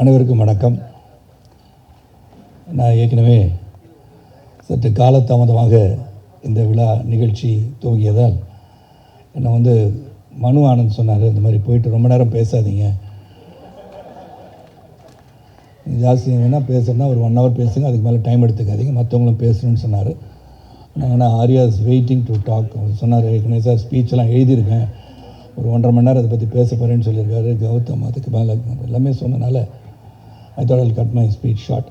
அனைவருக்கும் வணக்கம். நான் ஏற்கனவே சற்று காலதாமதமாக இந்த விழா நிகழ்ச்சி துவங்கியதால் என்னை மனு ஆனந்த் சொன்னார், இந்த மாதிரி போயிட்டு ரொம்ப நேரம் பேசாதீங்க, ஜாஸ்தி வேணால் பேசுகிறேன்னா ஒரு 1 hour பேசுங்க, அதுக்கு மேலே டைம் எடுத்துக்காதீங்க, மற்றவங்களும் பேசணும்னு சொன்னார். நான் Arya is waiting to talk சொன்னார். ஏற்கனவே சார் ஸ்பீச்செல்லாம் எழுதியிருக்கேன், ஒரு 1.5 மணி நேரம் அதை பற்றி பேச போகிறேன்னு சொல்லியிருக்காரு கௌதம். அதுக்கு மேலே எல்லாமே சொன்னனால I thought I'll cut my speech short.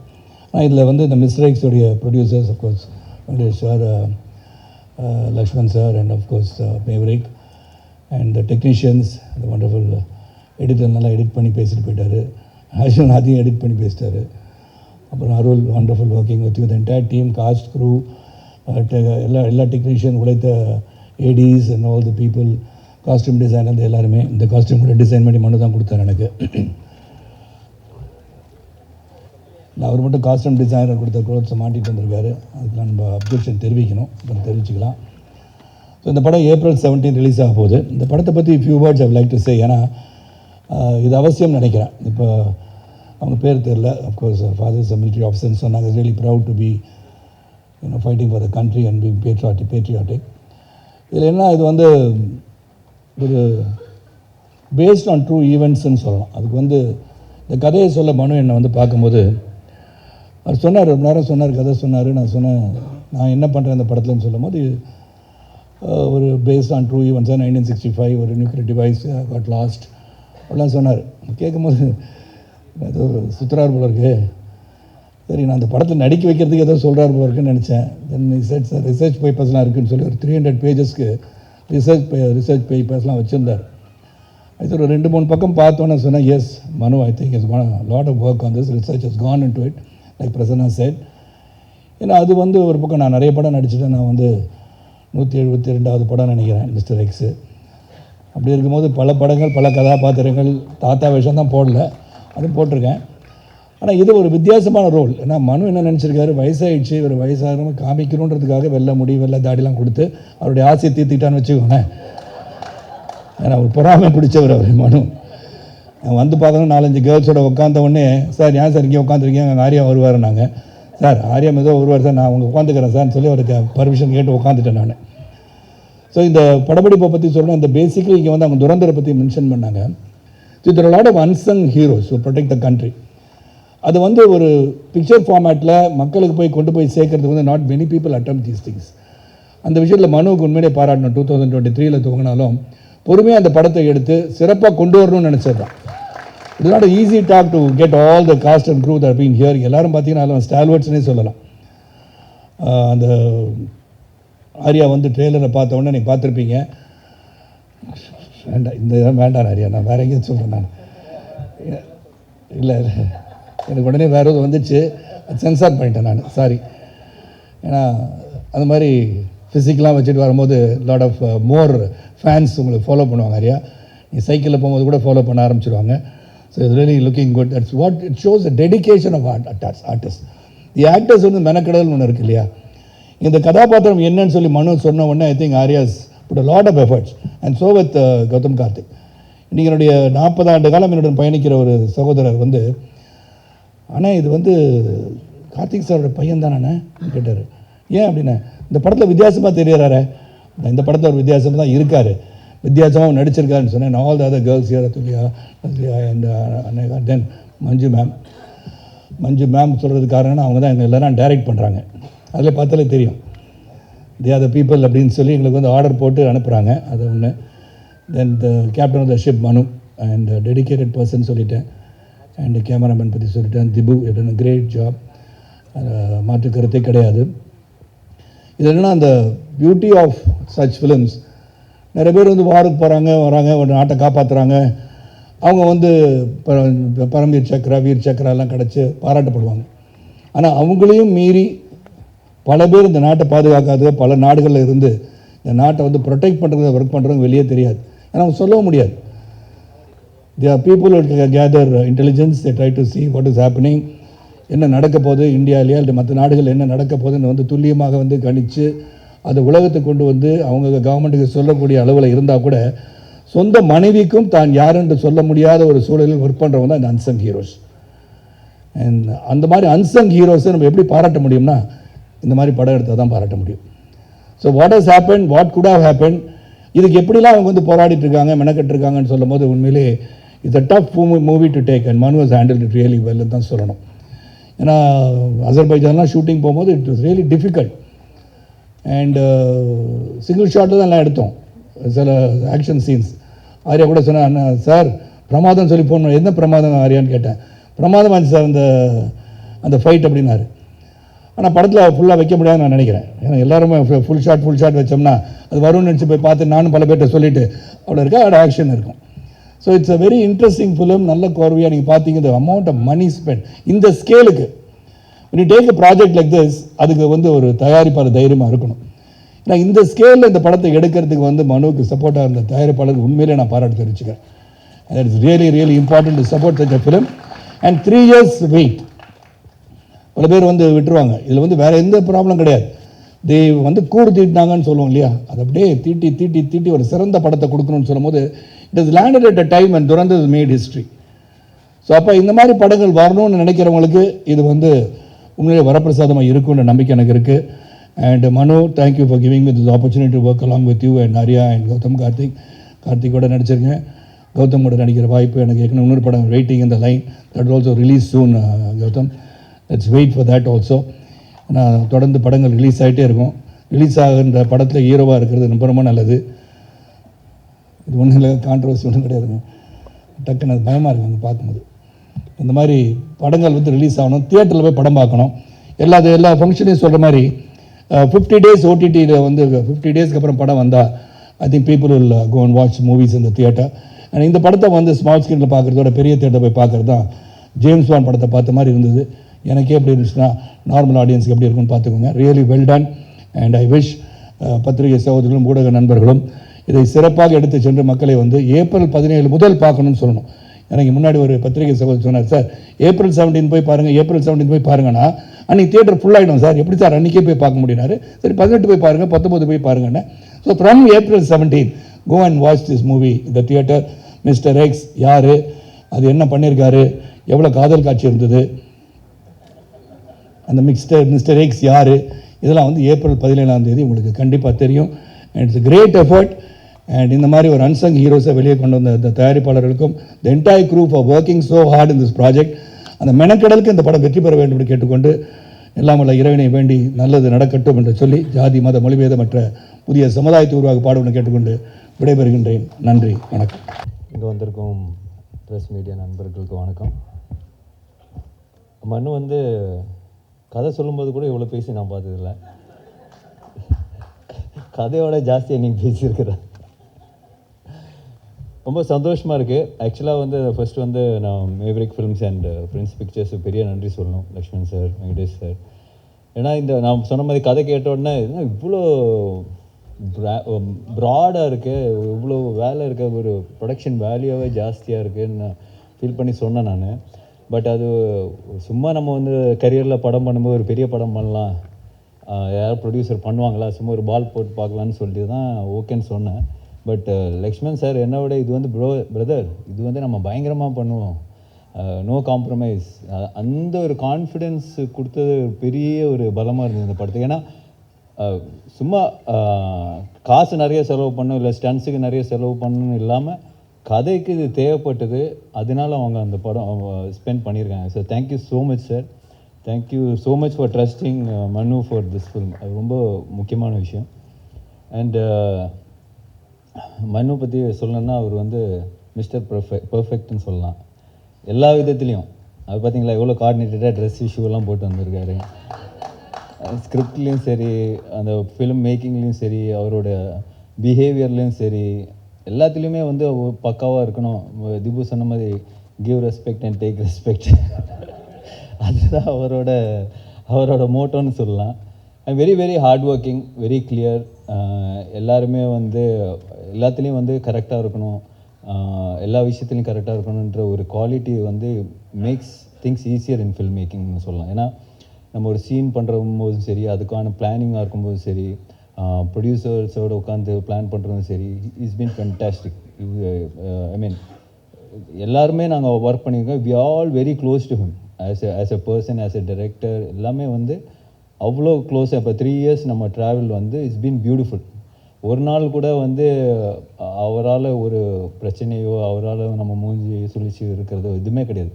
ஆனால் இதில் இந்த மிஸ்ரேக்ஸோடைய producers of course Venkatesh sir, Lakshman sir and of course maverick and the technicians, அந்த வண்டர்ஃபுல் எடிட்டர் நல்லா எடிட் பண்ணி பேசிட்டு போயிட்டார். அர்ஜுன் அதையும் எடிட் பண்ணி பேசிட்டார். அப்புறம் Arul wonderful working with the entire team, cast crew, எல்லா டெக்னீஷியன் உழைத்த ADs and all the people, costume designer எல்லாருமே. இந்த காஸ்டியூம் கூட டிசைன் பண்ணி மனு தான் கொடுத்தார் எனக்கு. அவர் மட்டும் காஸ்டியூம் டிசைனர் கொடுத்த க்ளோத்ஸை மாட்டிகிட்டு வந்திருக்காரு. அதுக்கு நம்ம அப்ஜெக்ஷன் தெரிவிக்கணும், அப்புறம் தெரிவிச்சுக்கலாம். ஸோ இந்த படம் April 17 ரிலீஸ் ஆக போகுது. இந்த படத்தை பற்றி few words I like to say. ஏன்னா இது அவசியம் நினைக்கிறேன். இப்போ அவங்க பேர் தெரில, அஃப்கோர்ஸ் ஃபாதர்ஸ் மிலிட்ரி ஆஃபீஸர்ஸ் சொன்னாங்க, really proud to be fighting for the country and be patriotic. இதில் என்ன, இது ஒரு பேஸ்ட் ஆன் ட்ரூ ஈவெண்ட்ஸ்ன்னு சொல்லலாம். அதுக்கு இந்த கதையை சொல்ல மனு என்னை பார்க்கும்போது அவர் சொன்னார், ரொம்ப நேரம் சொன்னார், கதை சொன்னார். நான் சொன்னேன், நான் என்ன பண்ணுறேன் இந்த படத்துலன்னு சொல்லும் போது, ஒரு பேஸ்ட் ஆன் ட்ரூ ஈவெண்ட்ஸாக 1965 ஒரு நியூக்ளியர் டிவைஸ் காட் லாஸ்ட் அப்படிலாம் சொன்னார். கேட்கும்போது ஏதோ சுற்றுறார் போல இருக்கு. சரி, நான் அந்த படத்தில் நடிக்க வைக்கிறதுக்கு ஏதோ சொல்கிறார் போல இருக்குன்னு நினச்சேன். தென் ரிசர்ச் பேப்பர்ஸ்லாம் இருக்குதுன்னு சொல்லி ஒரு 300 பேஜஸ்க்கு ரிசர்ச் பேப்பர்ஸ்லாம் வச்சுருந்தார். அது ஒரு 2-3 பக்கம் பார்த்தோன்னே சொன்னேன், yes Manu, I think is gone lot of work on this, research has gone into it like Prasanna said. ஏன்னா அது ஒரு பக்கம் நான் நிறைய படம் நடிச்சுட்டேன். நான் 172வது படம் நினைக்கிறேன் மிஸ்டர் எக்ஸு. அப்படி இருக்கும்போது பல படங்கள், பல கதாபாத்திரங்கள், தாத்தா வேஷம் தான் போடல, அதுவும் போட்டிருக்கேன். ஆனால் இது ஒரு வித்தியாசமான ரோல். ஏன்னா மனு என்ன நினச்சிருக்காரு, வயசாகிடுச்சு, ஒரு வயசாக காமிக்கணுன்றதுக்காக வெள்ளை முடி வெள்ளை தாடிலாம் கொடுத்து அவருடைய ஆசையை தீர்த்திட்டான்னு வச்சுக்கோங்களேன். ஏன்னா ஒரு பொறாமை பிடிச்சவர் அவர் மனு. நான் பார்க்கணும் 4-5 கேர்ள்ஸோட உட்காந்த உடனே, சார் ஏன் சார் இங்கே உட்காந்துருக்கீங்க, அங்கே ஆரியா வருவார். நாங்கள் சார் ஆரியா ஏதோ வருவார் சார், நான் அவங்க உட்காந்துக்கிறேன் சார்னு சொல்லி அவருக்கு பர்மிஷன் கேட்டு உட்காந்துட்டேன் நான். ஸோ இந்த படப்பிடிப்பை பற்றி சொல்லணும். இந்த பேசிக்கலி இங்கே அவங்க துரந்தரை பற்றி மென்ஷன் பண்ணாங்க. ஸோ இதில் lot of unsung heroes to protect the country. அது ஒரு பிக்சர் ஃபார்மேட்டில் மக்களுக்கு கொண்டு போய் சேர்க்கறதுக்கு not many people attempt these things. அந்த விஷயத்தில் மனுவுக்கு உண்மையிலே பாராட்டணும். 2023 துவங்கினாலும் பொறுமையாக அந்த படத்தை எடுத்து சிறப்பாக கொண்டு வரணும்னு நினச்சதுதான். It's not easy task to get all the cast and crew that been here. எல்லாரும் பார்த்தீங்கன்னா ஸ்டால்வர்ட்ஸ்னே சொல்லலாம். அந்த ஆரியா ட்ரெய்லரை பார்த்த உடனே நீங்கள் பார்த்துருப்பீங்க. வேண்டாம், இந்த இடம் வேண்டாம் ஆரியா, நான் வேறு எங்கேயும் சொல்கிறேன். நான் இல்லை, எனக்கு உடனே வேறு எதுவும் வந்துச்சு, சென்சார் பண்ணிட்டேன் நான், சாரி. ஏன்னா அது மாதிரி ஃபிசிக்கலாக வச்சுட்டு வரும்போது லாட் ஆஃப் மோர் ஃபேன்ஸ் உங்களுக்கு ஃபாலோ பண்ணுவாங்க. ஆரியா நீ சைக்கிளில் போகும்போது கூட ஃபாலோ பண்ண ஆரம்பிச்சிடுவாங்க. So it's really looking good. That's what it shows the dedication of artist. The actors மெனக்கடல்னு ஒன்று இருக்கு இல்லையா. இந்த கதாபாத்திரம் என்னன்னு சொல்லி மனு சொன்ன உடனே I think Arya's put a lot of efforts and so with Gautham Karthik. இன்றைக்கி என்னுடைய 40 ஆண்டு காலம் என்னுடன் பயணிக்கிற ஒரு சகோதரர் ஆனால் இது கார்த்திக் சாரோட பையன் தானே கேட்டார். ஏன் அப்படின்னா, இந்த படத்தில் வித்தியாசமாக தெரியறாரு. இந்த படத்தில் ஒரு வித்தியாசமாக தான் இருக்கார், வித்தியாசமாக நடிச்சிருக்காருன்னு சொன்னேன். All the other girls here, Athulya and then Manju ma'am சொல்கிறதுக்கு காரணம்னா அவங்க தான் எங்கள் எல்லோரும் டைரக்ட் பண்ணுறாங்க. அதில் பார்த்தாலே தெரியும் தே ஆர் த பீப்புள் அப்படின்னு சொல்லி எங்களுக்கு ஆர்டர் போட்டு அனுப்புகிறாங்க. அது ஒன்று. Then the captain of the ship Manu and dedicated person சொல்லிட்டேன். அண்ட் கேமராமேன் பற்றி சொல்லிட்டேன், Dhibu it a great job, மாற்று கருத்தே கிடையாது. இது என்னென்னா, அந்த பியூட்டி ஆஃப் சச் ஃபிலிம்ஸ், நிறைய பேர் வாருக்கு போகிறாங்க, வராங்க, ஒரு நாட்டை காப்பாற்றுறாங்க. அவங்க பரம்வீர் சக்ரா, வீர் சக்ரா எல்லாம் கிடச்சி பாராட்டப்படுவாங்க. ஆனால் அவங்களையும் மீறி பல பேர் இந்த நாட்டை பாதுகாக்காத பல நாடுகளில் இருந்து இந்த நாட்டை ப்ரொடெக்ட் பண்ணுறது, ஒர்க் பண்ணுறவங்க வெளியே தெரியாது. ஏன்னா அவங்க சொல்லவும் முடியாது. There are people who gather intelligence, they try to see what is happening, என்ன நடக்க போகுது இந்தியாவிலேயே அல்லது மற்ற நாடுகள் என்ன நடக்க போகுதுன்னு துல்லியமாக கணித்து அதை உலகத்துக்கு கொண்டு அவங்க கவர்மெண்ட்டுக்கு சொல்லக்கூடிய அளவில் இருந்தால் கூட சொந்த மனைவிக்கும் தான் யார் என்று சொல்ல முடியாத ஒரு சூழலில் ஒர்க் பண்ணுறவங்க தான் இந்த அன்சங் ஹீரோஸ். அண்ட் அந்த மாதிரி அன்சங் ஹீரோஸை நம்ம எப்படி பாராட்ட முடியும்னா இந்த மாதிரி படம் எடுத்தால் தான் பாராட்ட முடியும். So what has happen, what good have happen, இதுக்கு எப்படிலாம் அவங்க வந்து போராடிட்டு இருக்காங்க, மெனக்கட்டு இருக்காங்கன்னு சொல்லும் போது உண்மையிலே it's a tough movie to take and Manu has handle it really வெல்னு தான் சொல்லணும். ஏன்னா அசர்பைஜான்லாம் ஷூட்டிங் போகும்போது it was really difficult and single ஷாட்டில் தான் எல்லாம் எடுத்தோம் சில ஆக்ஷன் சீன்ஸ். ஆர்யா கூட சொன்னேன், சார் பிரமாதம் சொல்லி ஃபோன் பண்ண, என்ன பிரமாதம் ஆர்யான்னு கேட்டேன். பிரமாதம் ஆச்சு சார் அந்த ஃபைட் அப்படின்னாரு. ஆனால் படத்தில் ஃபுல்லாக வைக்க முடியாதுன்னு நான் நினைக்கிறேன். ஏன்னா எல்லாருமே ஃபுல் ஷாட் வச்சோம்னா அது வரும்னு நினச்சி போய் பார்த்து நானும் பல பேர்கிட்ட சொல்லிவிட்டு அவ்வளோ இருக்கா அதோட ஆக்ஷன் இருக்கும். So it's a very interesting film. நல்ல கோர்வையாக நீங்கள் பார்த்தீங்க. இந்த அமௌண்ட் ஆஃப் மணி ஸ்பெண்ட் இந்த ஸ்கேலுக்கு when you take a project like this, அதுக்கு வந்து ஒரு தயாரிப்பாளர் தைரியமாக இருக்கணும். ஏன்னா இந்த ஸ்கேலில் இந்த படத்தை எடுக்கிறதுக்கு வந்து மனுவுக்கு சப்போர்ட்டாக இருந்த தயாரிப்பாளருக்கு உண்மையிலே நான் பாராட்டு தெரிவிச்சுக்கிறேன். that is really important to support such a film and 3 years wait. பல பேர் வந்து விட்டுருவாங்க. இதில் வந்து வேறு எந்த ப்ராப்ளம் கிடையாது. தே வந்து கூடு தீட்டினாங்கன்னு சொல்லுவோம் இல்லையா, அது அப்படியே தீட்டி ஒரு சிறந்த படத்தை கொடுக்கணும்னு சொல்லும் போது it is landed at a time and துரந்து மேட் ஹிஸ்ட்ரி. ஸோ அப்போ இந்த மாதிரி படங்கள் வரணும்னு நினைக்கிறவங்களுக்கு இது வந்து உண்மையிலே வரப்பிரசாதமாக இருக்கும்னு நம்பிக்கை எனக்கு இருக்குது. And Manu, thank you for giving me this opportunity to work along with you and Arya and Gautham. கார்த்திகோட நடிச்சிருக்கேன். கௌதம் கூட நடிக்கிற வாய்ப்பு எனக்கு ஏற்கனவே இன்னொரு படம் வெயிட்டிங் இந்த line that also release soon. Gautham, let's wait for that also. நான் தொடர்ந்து படங்கள் ரிலீஸ் ஆகிட்டே இருக்கும். ரிலீஸ் ஆகின்ற படத்தில் ஹீரோவாக இருக்கிறது ரொம்ப ரொம்ப நல்லது. இது ஒன்றும் இல்லை, கான்ட்ரவர்சி ஒன்றும் கிடையாதுங்க. டக்குன்னு அது பயமாக இருக்குது அங்கே பார்க்கும்போது. இந்த மாதிரி படங்கள் வந்து ரிலீஸ் ஆகணும், தியேட்டரில் போய் படம் பார்க்கணும். எல்லா ஃபங்க்ஷனையும் சொல்கிற மாதிரி 50 days ஓடிடியில் வந்து 50 daysக்கு அப்புறம் படம் வந்தால் I think people will go and watch movies இந்த தியேட்டர். அண்ட் இந்த படத்தை வந்து ஸ்மால் ஸ்க்ரீனில் பார்க்குறதோட பெரிய தியேட்டர் போய் பார்க்குறது தான் ஜேம்ஸ் பாண்ட் படத்தை பார்த்த மாதிரி இருந்தது. எனக்கே எப்படி இருந்துச்சுன்னா நார்மல் ஆடியன்ஸுக்கு எப்படி இருக்குன்னு பார்த்துக்கோங்க. Really well done and I wish பத்திரிகை சகோதரர்களும் ஊடக நண்பர்களும் இதை சிறப்பாக எடுத்து சென்று மக்களை வந்து April 17 முதல் பார்க்கணும்னு சொல்லணும். எனக்கு முன்னாடி ஒரு பத்திரிகை சகோதரர் சொன்னார், சார் April 17 போய் பாருங்கள், April 17 போய் பாருங்கன்னா அன்றைக்கி தியேட்டர் ஃபுல்லாகிடும் சார், எப்படி சார் அன்றைக்கே போய் பார்க்க முடியினாரு. சரி 18 போய் பாருங்கள், 19 போய் பாருங்கன்னு. So from April 17 go and watch this movie இந்த தியேட்டர். மிஸ்டர் எக்ஸ் யார், அது என்ன பண்ணியிருக்காரு, எவ்வளோ காதல் காட்சி இருந்தது, அந்த மிஸ்டர் எக்ஸ் யார், இதெல்லாம் வந்து April 17 உங்களுக்கு கண்டிப்பாக தெரியும். And it's great effort. And இந்த மாதிரி ஒரு அன்சங் ஹீரோஸை வெளியே கொண்டு வந்த இந்த தயாரிப்பாளர்களுக்கும் the entire crew for working so hard in this project. அந்த மெனக்கடலுக்கு இந்த படம் வெற்றி பெற வேண்டும் என்று கேட்டுக்கொண்டு எல்லாம் உள்ள இறைவனை வேண்டி நல்லது நடக்கட்டும் என்று சொல்லி ஜாதி மத மொழிபேதமற்ற புதிய சமுதாயத்தை உருவாக பாடுவென்று கேட்டுக்கொண்டு விடைபெறுகின்றேன். நன்றி, வணக்கம். இங்கே வந்திருக்கும் ப்ரெஸ் மீடியா நண்பர்களுக்கு வணக்கம். மனு வந்து கதை சொல்லும்போது கூட இவ்வளோ பேசி நான் பார்த்ததில்லை. கதையோட ஜாஸ்தியாக நீங்கள் பேசியிருக்கிறேன். ரொம்ப சந்தோஷமாக இருக்குது. ஆக்சுவலாக வந்து ஃபஸ்ட்டு வந்து நான் Maverick films and Prince pictures பெரிய நன்றி சொல்லணும். Lakshman sir, Venkatesh sir. ஏன்னா இந்த நான் சொன்ன மாதிரி கதை கேட்ட உடனே இவ்வளோ ப்ராடாக இருக்குது, இவ்வளோ வேலை இருக்க, ஒரு ப்ரொடக்ஷன் வேல்யூவே ஜாஸ்தியாக இருக்குதுன்னு நான் ஃபீல் பண்ணி சொன்னேன் நான். பட் அது சும்மா நம்ம வந்து கரியரில் படம் பண்ணும்போது ஒரு பெரிய படம் பண்ணலாம், யார் ப்ரொடியூசர் பண்ணுவாங்களா, சும்மா ஒரு பால் போட்டு பார்க்கலான்னு சொல்லிட்டு தான் ஓகேன்னு சொன்னேன். பட் லக்ஷ்மண் சார் என்னை விட இது வந்து பிரதர் இது வந்து நம்ம பயங்கரமாக பண்ணுவோம், நோ காம்ப்ரமைஸ், அந்த ஒரு கான்ஃபிடென்ஸ் கொடுத்தது பெரிய ஒரு பலமாக இருந்தது இந்த படத்துக்கு. ஏன்னா சும்மா காசு நிறைய செலவு பண்ணணும், இல்லை ஸ்டன்ஸுக்கு நிறைய செலவு பண்ணணும் இல்லாமல் கதைக்கு இது தேவைப்பட்டது, அதனால அவங்க அந்த படம் ஸ்பெண்ட் பண்ணியிருக்காங்க. So thank you so much sir, thank you so much for trusting மனு ஃபார் திஸ் ஃபில்ம். அது ரொம்ப முக்கியமான விஷயம். அண்ட் மனு பற்றி சொல்லணுன்னா அவர் வந்து மிஸ்டர் பர்ஃபெக்ட்னு சொல்லலாம் எல்லா விதத்துலேயும். அது பார்த்தீங்களா எவ்வளோ கோஆர்டினேட்டடாக ட்ரெஸ் இஷ்யூலாம் போட்டு வந்திருக்காரு. ஸ்கிரிப்ட்லேயும் சரி, அந்த ஃபிலிம் மேக்கிங்லேயும் சரி, அவரோட பிஹேவியர்லேயும் சரி, எல்லாத்துலேயுமே வந்து பக்காவாக இருக்கணும். திபு சொன்ன மாதிரி give respect and take respect, அதுதான் அவரோட மோட்டோன்னு சொல்லலாம். And very hard working, very clear. எல்லாருமே வந்து எல்லாத்துலேயும் வந்து கரெக்டாக இருக்கணும், எல்லா விஷயத்துலையும் கரெக்டாக இருக்கணுன்ற ஒரு குவாலிட்டி வந்து makes things easier in film மேக்கிங்னு சொல்லலாம். ஏன்னா நம்ம ஒரு சீன் பண்ணுறம்போதும் சரி, அதுக்கான பிளானிங்காக இருக்கும்போதும் சரி, ப்ரொடியூசர்ஸோடு உட்காந்து பிளான் பண்ணுறதும் சரி, is been fantastic. I mean எல்லாருமே நாங்கள் ஒர்க் பண்ணியிருக்கோம். We all very close to him. As a person, as a director எல்லாமே வந்து அவ்வளோ க்ளோஸாக. இப்போ 3 இயர்ஸ் நம்ம ட்ராவல் வந்து இட்ஸ் பீன் பியூட்டிஃபுல். ஒரு நாள் கூட வந்து அவரால் ஒரு பிரச்சனையோ, அவரால் நம்ம மூஞ்சி சுழிச்சு இருக்கிறதோ எதுவுமே கிடையாது.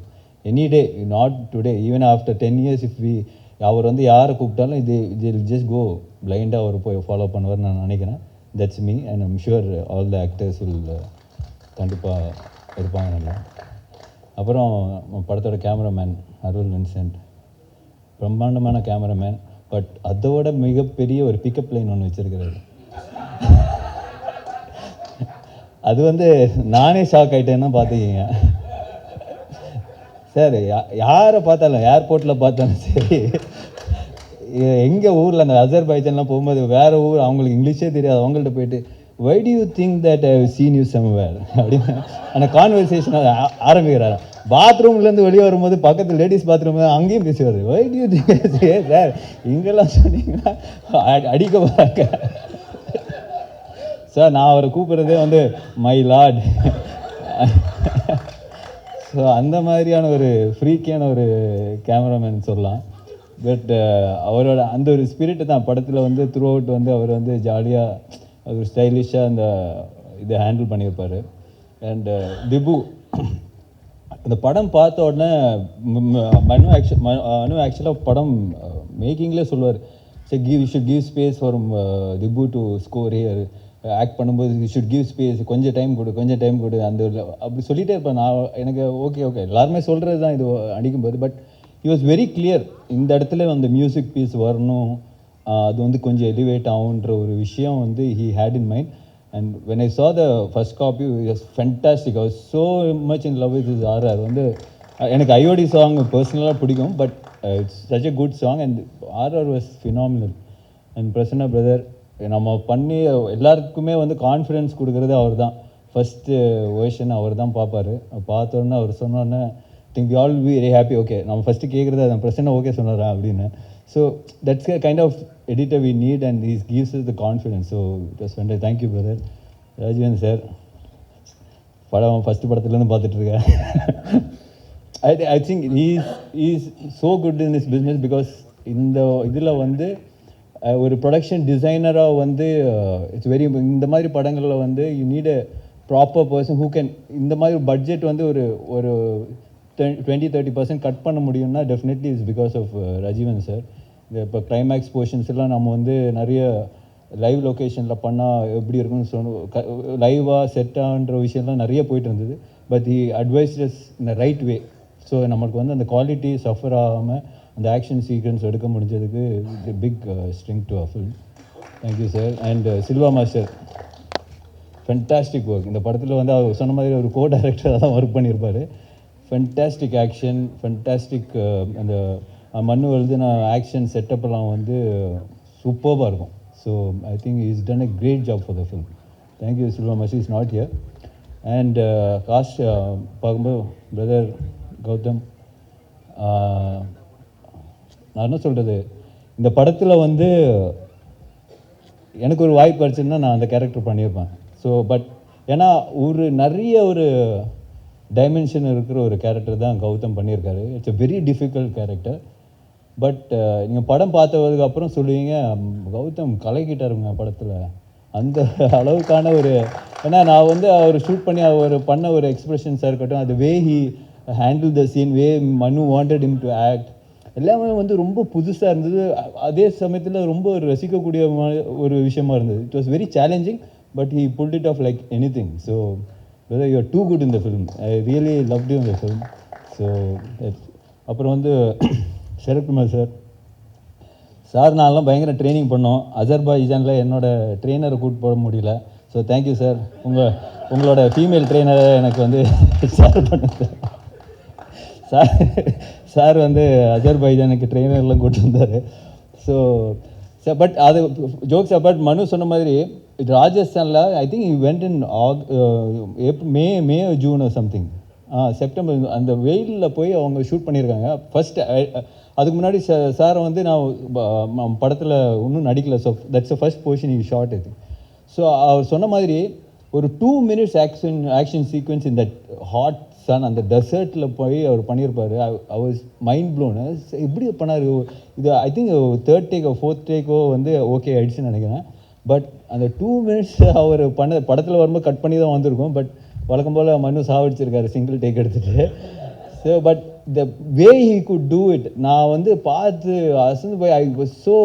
Any day, not today, even after 10 years if we அவர் வந்து யாரை கூப்பிட்டாலும் இது ஜஸ்ட் கோ பிளைண்டாக அவர் போய் ஃபாலோ பண்ணுவார் நான் நினைக்கிறேன். That's me and I'm sure all the actors will கண்டிப்பாக இருப்பாங்க நல்லா. அப்புறம் படத்தோட கேமராமேன் அருள் வின்சென்ட், பிரம்மாண்டமான கேமராமேன். பட் அதோட மிகப்பெரிய ஒரு பிக்கப் லைன் ஒன்று வச்சுருக்கிறாரு. அது வந்து நானே ஷாக் ஆகிட்டேன்னா பார்த்துக்கிங்க சார். யாரை பார்த்தாலும், ஏர்போர்ட்டில் பார்த்தாலும் சரி, எங்கள் ஊரில் அந்த அசர்பைஜான்லாம் போகும்போது வேறு ஊர் அவங்களுக்கு இங்கிலீஷே தெரியாது, அவங்கள்ட்ட போயிட்டு why do you think that I have seen you somewhere அப்படின்னு அந்த கான்வர்சேஷன் ஆரம்பிக்கிறாரு. பாத்ரூம்லேருந்து வெளியே வரும்போது பக்கத்து லேடிஸ் பாத்ரூம் அங்கேயும் பேசுவார். வை டு யூ திங்க் சார் இங்கெல்லாம் சொன்னீங்கன்னா அடிக்க போகிறாங்க சார். நான் அவரை கூப்பிட்றதே வந்து மை லார்ட். ஸோ அந்த மாதிரியான ஒரு ஃப்ரீக்கியான ஒரு கேமராமேன் சொல்லலாம். பட் அவரோட அந்த ஒரு ஸ்பிரிட்டு தான் படத்தில் வந்து த்ரூ அவுட் வந்து அவர் வந்து ஜாலியாக ஒரு ஸ்டைலிஷாக அந்த இதை ஹேண்டில் பண்ணியிருப்பார். அண்டு திபு அந்த படம் பார்த்த உடனே மனு ஆக்சுவலாக படம் மேக்கிங்லேயே சொல்லுவார், you should give space for Dipu to score here. Act பண்ணும்போது யூ ஷுட் கிவ் ஸ்பேஸ், கொஞ்சம் டைம் கொடு அந்த அப்படி சொல்லிகிட்டே இருப்பேன் நான். எனக்கு ஓகே எல்லாருமே சொல்கிறது தான் இது அடிக்கும்போது. But he was very clear, இந்த இடத்துல அந்த மியூசிக் பீஸ் வரணும், அது வந்து கொஞ்சம் எலிவேட் ஆகுன்ற ஒரு விஷயம் வந்து he had in mind. And when I saw the first copy it was fantastic. I was so much in love with this RR. வந்து எனக்கு ஐஓடி சாங் பர்சனலாக பிடிக்கும், but it's such a good song and RR was phenomenal. And Prasanna brother நம்ம பண்ணி எல்லாருக்குமே வந்து confidence கொடுக்குறது அவர் தான். ஃபஸ்ட்டு வேர்ஷன் அவர் தான் பார்ப்பார். பார்த்தோன்னே அவர் சொன்னோன்னே think we all be very happy. Okay நம்ம ஃபஸ்ட்டு கேட்குறது அதை பிரசன்னா ஓகே சொன்னாரா அப்படின்னு. So that's a kind of editor we need and he's gives us the confidence. So it was fantastic. Thank you brother. Rajeevan sir படம் ஃபஸ்ட்டு படத்துலேருந்து பார்த்துட்ருக்கேன். I think he's so good in this business because இந்த இதில் வந்து ஒரு production டிசைனராக வந்து it's very, இந்த மாதிரி படங்களில் வந்து you need a proper person who can, இந்த மாதிரி பட்ஜெட் வந்து ஒரு 20-30% கட் பண்ண முடியும்னா definitely it's because of Rajeevan sir. இப்போ கிளைமேக்ஸ் போர்ஷன்ஸ் எல்லாம் நம்ம வந்து நிறைய லைவ் லொக்கேஷனில் பண்ணால் எப்படி இருக்குன்னு லைவாக செட்டான்ற விஷயம்லாம் நிறைய போயிட்டு இருந்தது. But he advised us in the right way. So நமக்கு வந்து அந்த குவாலிட்டி சஃபர் ஆகாமல் அந்த ஆக்ஷன் சீக்வன்ஸ் எடுக்க முடிஞ்சதுக்கு big string to a film. Thank you sir. And Silva master fantastic work. இந்த படத்தில் வந்து அவர் சொன்ன மாதிரி ஒரு கோ டைரக்டராக தான் ஒர்க் பண்ணியிருப்பார். ஃபென்டாஸ்டிக் ஆக்ஷன், ஃபென்டாஸ்டிக் அந்த மண்ணு எழுதின ஆக்ஷன் செட்டப்பெல்லாம் வந்து சூப்பர்பாக இருக்கும். So I think is done a great job for the film. Thank you Silva master is not here. And cast பார்க்கும்போது பிரதர் கௌதம், நான் என்ன சொல்கிறது, இந்த படத்தில் வந்து எனக்கு ஒரு வாய்ப்பு கிடச்சிருந்தா நான் அந்த கேரக்டர் பண்ணியிருப்பேன். ஸோ பட் ஏன்னா நிறைய ஒரு டைமென்ஷன் இருக்கிற ஒரு கேரக்டர் தான் கௌதம் பண்ணியிருக்காரு. It's a very difficult character. But நீங்கள் படம் பார்த்ததுக்கு அப்புறம் சொல்லுவீங்க கௌதம் கலக்கிட்டாருங்க படத்தில். அந்த அளவுக்கான ஒரு, ஏன்னா நான் வந்து அவர் ஷூட் பண்ணி அவர் பண்ண ஒரு எக்ஸ்பிரஷன்ஸாக இருக்கட்டும், அது way he handle the scene, way Manu wanted him to act, எல்லாமே வந்து ரொம்ப புதுசாக இருந்தது. அதே சமயத்தில் ரொம்ப ஒரு ரசிக்கக்கூடிய ஒரு விஷயமா இருந்தது. It was very challenging but he pulled it off like anything. So brother you are too good in the film. I really loved you in the film. So அப்புறம் வந்து சரத்குமார் சார் நான்லாம் பயங்கர ட்ரைனிங் பண்ணோம். அசர்பைஜானில் என்னோடய ட்ரெயினரை கூப்பிட்டு போட முடியல. So thank you sir. உங்களோட ஃபீமேல் ட்ரெயினரை எனக்கு வந்து ஷேர் பண்ணுங்க சார் வந்து அசர்பைஜானுக்கு ட்ரெயினர்லாம் கூப்பிட்டு வந்தார். ஸோ சார் பட் அது ஜோக்ஸ் அப்பார்ட், மனு சொன்ன மாதிரி ராஜஸ்தானில் I think went in May June something September அந்த வெயிலில் போய் அவங்க ஷூட் பண்ணியிருக்காங்க ஃபஸ்ட்டு. அதுக்கு முன்னாடி சாரை வந்து நான் படத்தில் இன்னும் நடிக்கலை. So that's a first portion you shot இது. ஸோ அவர் சொன்ன மாதிரி ஒரு 2 minutes action sequence in that hot sun அந்த டெசர்ட்டில் போய் அவர் பண்ணியிருப்பார். ஐ வாஸ் மைண்ட் ப்ளோனு. எப்படி பண்ணார் இது? ஐ திங்க் தேர்ட் டேக்கோ ஃபோர்த் டேக்கோ வந்து ஓகே ஆயிடுச்சுன்னு நினைக்கிறேன். பட் அந்த 2 மினிட்ஸ் அவர் பண்ண படத்தில் வரும்போது கட் பண்ணி தான் வந்திருக்கும். பட் வழக்கம் போல் மனு சாவடிச்சிருக்காரு சிங்கிள் டேக் எடுத்துகிட்டு. So but the way he could do it, நான் வந்து பார்த்து அசந்து போய் ஐ was so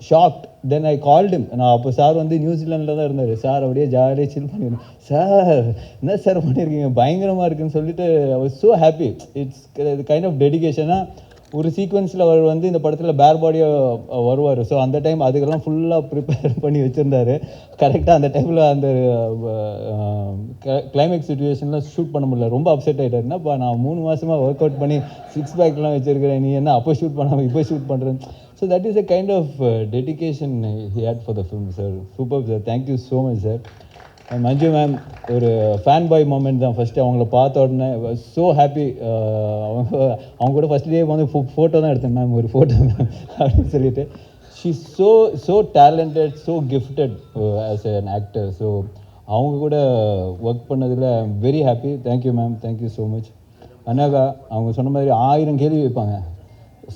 shocked. Then I called him. நான் அப்போ சார் வந்து நியூசிலாண்டில் தான் இருந்தார். சார் அப்படியே ஜாலியாக சில் பண்ணியிருந்தேன். சார் என்ன சார் பண்ணியிருக்கீங்க, பயங்கரமாக இருக்குன்னு சொல்லிட்டு I was so happy. It's kind of டெடிகேஷனாக ஒரு சீக்வன்ஸில் அவர் வந்து இந்த படத்தில் பேர் பாடியாக வருவார். ஸோ அந்த டைம் அதுக்கெல்லாம் ஃபுல்லாக ப்ரிப்பேர் பண்ணி வச்சுருந்தாரு. கரெக்டாக அந்த டைமில் அந்த கிளைமேக்ஸ் சுச்சுவேஷன்லாம் ஷூட் பண்ண முடியல. ரொம்ப அப்செட் ஆகிட்டார். என்னப்பா நான் 3 மாதமாக ஒர்க் அவுட் பண்ணி 6 பேக்லாம் வச்சுருக்கிறேன், நீ என்ன அப்போ ஷூட் பண்ணாமல் இப்போ ஷூட் பண்ணுறேன். So that is a kind of dedication he had for the film, sir. Superb, sir. Thank you so much, sir. Manju ma'am ஒரு ஃபேன் பாய் மூமெண்ட் தான். ஃபஸ்ட்டு அவங்கள பார்த்த உடனே ஸோ ஹாப்பி. அவங்க கூட ஃபஸ்ட் டே வந்து photo தான் எடுத்தேன் மேம், ஒரு ஃபோட்டோ மேம் அப்படின்னு சொல்லிட்டு. She so talented, so gifted as an actor. So அவங்க கூட ஒர்க் பண்ணதில் I am very happy. Thank you ma'am, thank you so much. Anagha அவங்க சொன்ன மாதிரி 1000 கேள்வி வைப்பாங்க.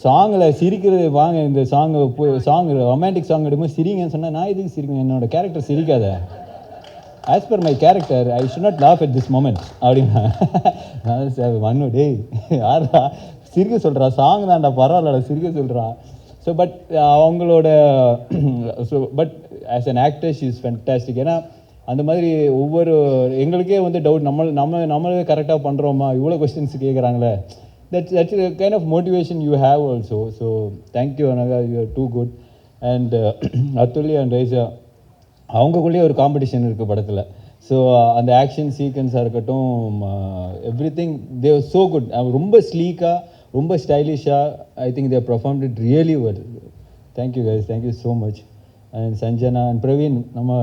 சாங்கில் சிரிக்கிறது வாங்க, இந்த சாங் ரொமான்டிக் சாங் எடுக்கும்போது சிரிங்கன்னு சொன்னால் நான் இதுக்கு சிரிக்கணும், என்னோடய கேரக்டர் சிரிக்காத, as per my character I should not laugh at this moment அப்படின்னா. சார் மண்ணு டேய் யாரா சிரிக்க சொல்கிறா, சாங் தான்டா பரவாயில்லடா சிரிக்க சொல்கிறா. ஸோ பட் அவங்களோட but as an actor she is fantastic. ஏன்னா அந்த மாதிரி ஒவ்வொரு எங்களுக்கே வந்து டவுட், நம்மளே கரெக்டாக பண்ணுறோமா, இவ்வளோ questions கேட்குறாங்களே. that's a kind of motivation you have also. So thank you Anaga, you are too good. And Atuli and Raisa அவங்களுக்குள்ளேயே ஒரு காம்படிஷன் இருக்குது படத்தில். ஸோ அந்த ஆக்ஷன் சீக்வன்ஸாக இருக்கட்டும், everything they are so good. ரொம்ப ஸ்லீக்காக, ரொம்ப ஸ்டைலிஷாக I think they performed it really well. Thank you guys, thank you so much. And Sanjana and Praveen, நம்ம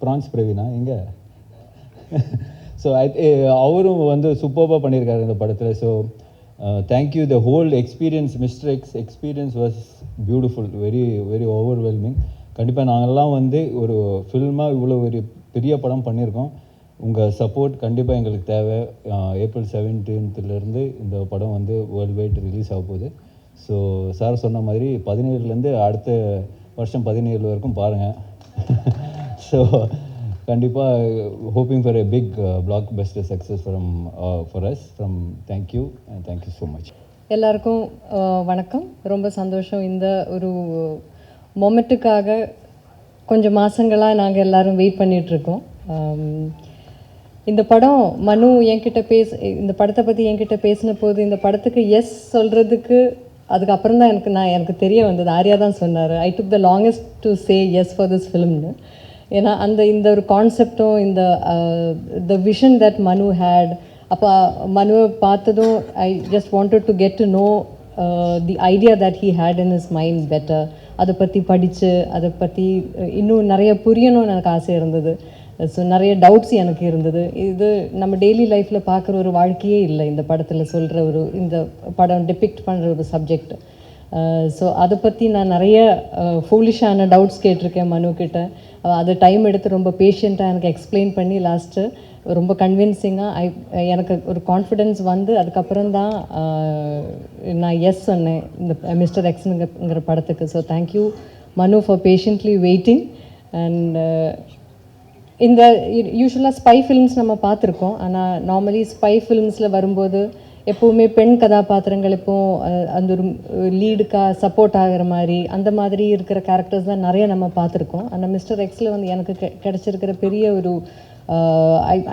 ப்ரான்ஸ் பிரவீனா எங்கே ஸோ அவரும் வந்து சூப்பராக பண்ணியிருக்காரு இந்த படத்தில். So thank you. The whole experience, mister X experience was beautiful, very very overwhelming. கண்டிப்பாக நாங்கள்லாம் வந்து ஒரு ஃபில்மாக இவ்வளோ ஒரு பெரிய படம் பண்ணியிருக்கோம். உங்கள் சப்போர்ட் கண்டிப்பாக எங்களுக்கு தேவை. ஏப்ரல் 17 இந்த படம் வந்து வேர்ல்டு வைட் ரிலீஸ் ஆக போகுது. ஸோ சார் சொன்ன மாதிரி 17 அடுத்த வருஷம் 17 வரைக்கும் பாருங்கள். ஸோ கண்டிப்பாக hoping for a big blockbuster success for us from. Thank you and thank you so much. எல்லாருக்கும் வணக்கம். ரொம்ப சந்தோஷம். இந்த ஒரு மொமெண்ட்டுக்காக கொஞ்சம் மாதங்களாக நாங்கள் எல்லோரும் வெயிட் பண்ணிகிட்ருக்கோம். இந்த படம் மனு என்கிட்ட இந்த படத்தை பற்றி என்கிட்ட பேசின போது இந்த படத்துக்கு எஸ் சொல்கிறதுக்கு அதுக்கப்புறம் தான் எனக்கு தெரிய வந்தது. ஆர்யா தான் சொன்னார், I took the longest to say yes for this ஃபிலிம்னு. ஏன்னா இந்த ஒரு கான்செப்டும் இந்த the vision that Manu had, அப்போ மனுவை பார்த்ததும் I just wanted to get to know the idea that he had in his mind better. அதை பற்றி படித்து அதை பற்றி இன்னும் நிறைய புரியணும்னு எனக்கு ஆசை இருந்தது. ஸோ நிறைய டவுட்ஸ் எனக்கு இருந்தது. இது நம்ம டெய்லி லைஃப்பில் பார்க்குற ஒரு வாழ்க்கையே இல்லை இந்த படத்தில் சொல்கிற இந்த படம் டிபிக்ட் பண்ணுற ஒரு சப்ஜெக்ட். ஸோ அதை பற்றி நான் நிறைய ஃபூலிஷான டவுட்ஸ் கேட்டிருக்கேன் மனுக்கிட்ட. அது டைம் எடுத்து ரொம்ப பேஷண்ட்டாக எனக்கு எக்ஸ்பிளைன் பண்ணி லாஸ்ட்டு ரொம்ப கன்வின்சிங்காக எனக்கு ஒரு கான்ஃபிடென்ஸ் வந்து அதுக்கப்புறம் தான் நான் எஸ் சொன்னேன் இந்த மிஸ்டர் எக்ஸுங்கிற படத்துக்கு. ஸோ தேங்க்யூ மனு ஃபார் பேஷண்ட்லி வெயிட்டிங். அண்ட் இந்த யூஸ்வலாக ஸ்பை ஃபிலிம்ஸ் நம்ம பார்த்துருக்கோம். ஆனால் நார்மலி ஸ்பை ஃபிலிம்ஸில் வரும்போது எப்போவுமே பெண் கதாபாத்திரங்கள் அந்த ஒரு லீடுக்காக சப்போர்ட் ஆகிற மாதிரி அந்த மாதிரி இருக்கிற கேரக்டர்ஸ் தான் நிறைய நம்ம பார்த்துருக்கோம். ஆனால் மிஸ்டர் எக்ஸில் வந்து எனக்கு கிடச்சிருக்கிற பெரிய ஒரு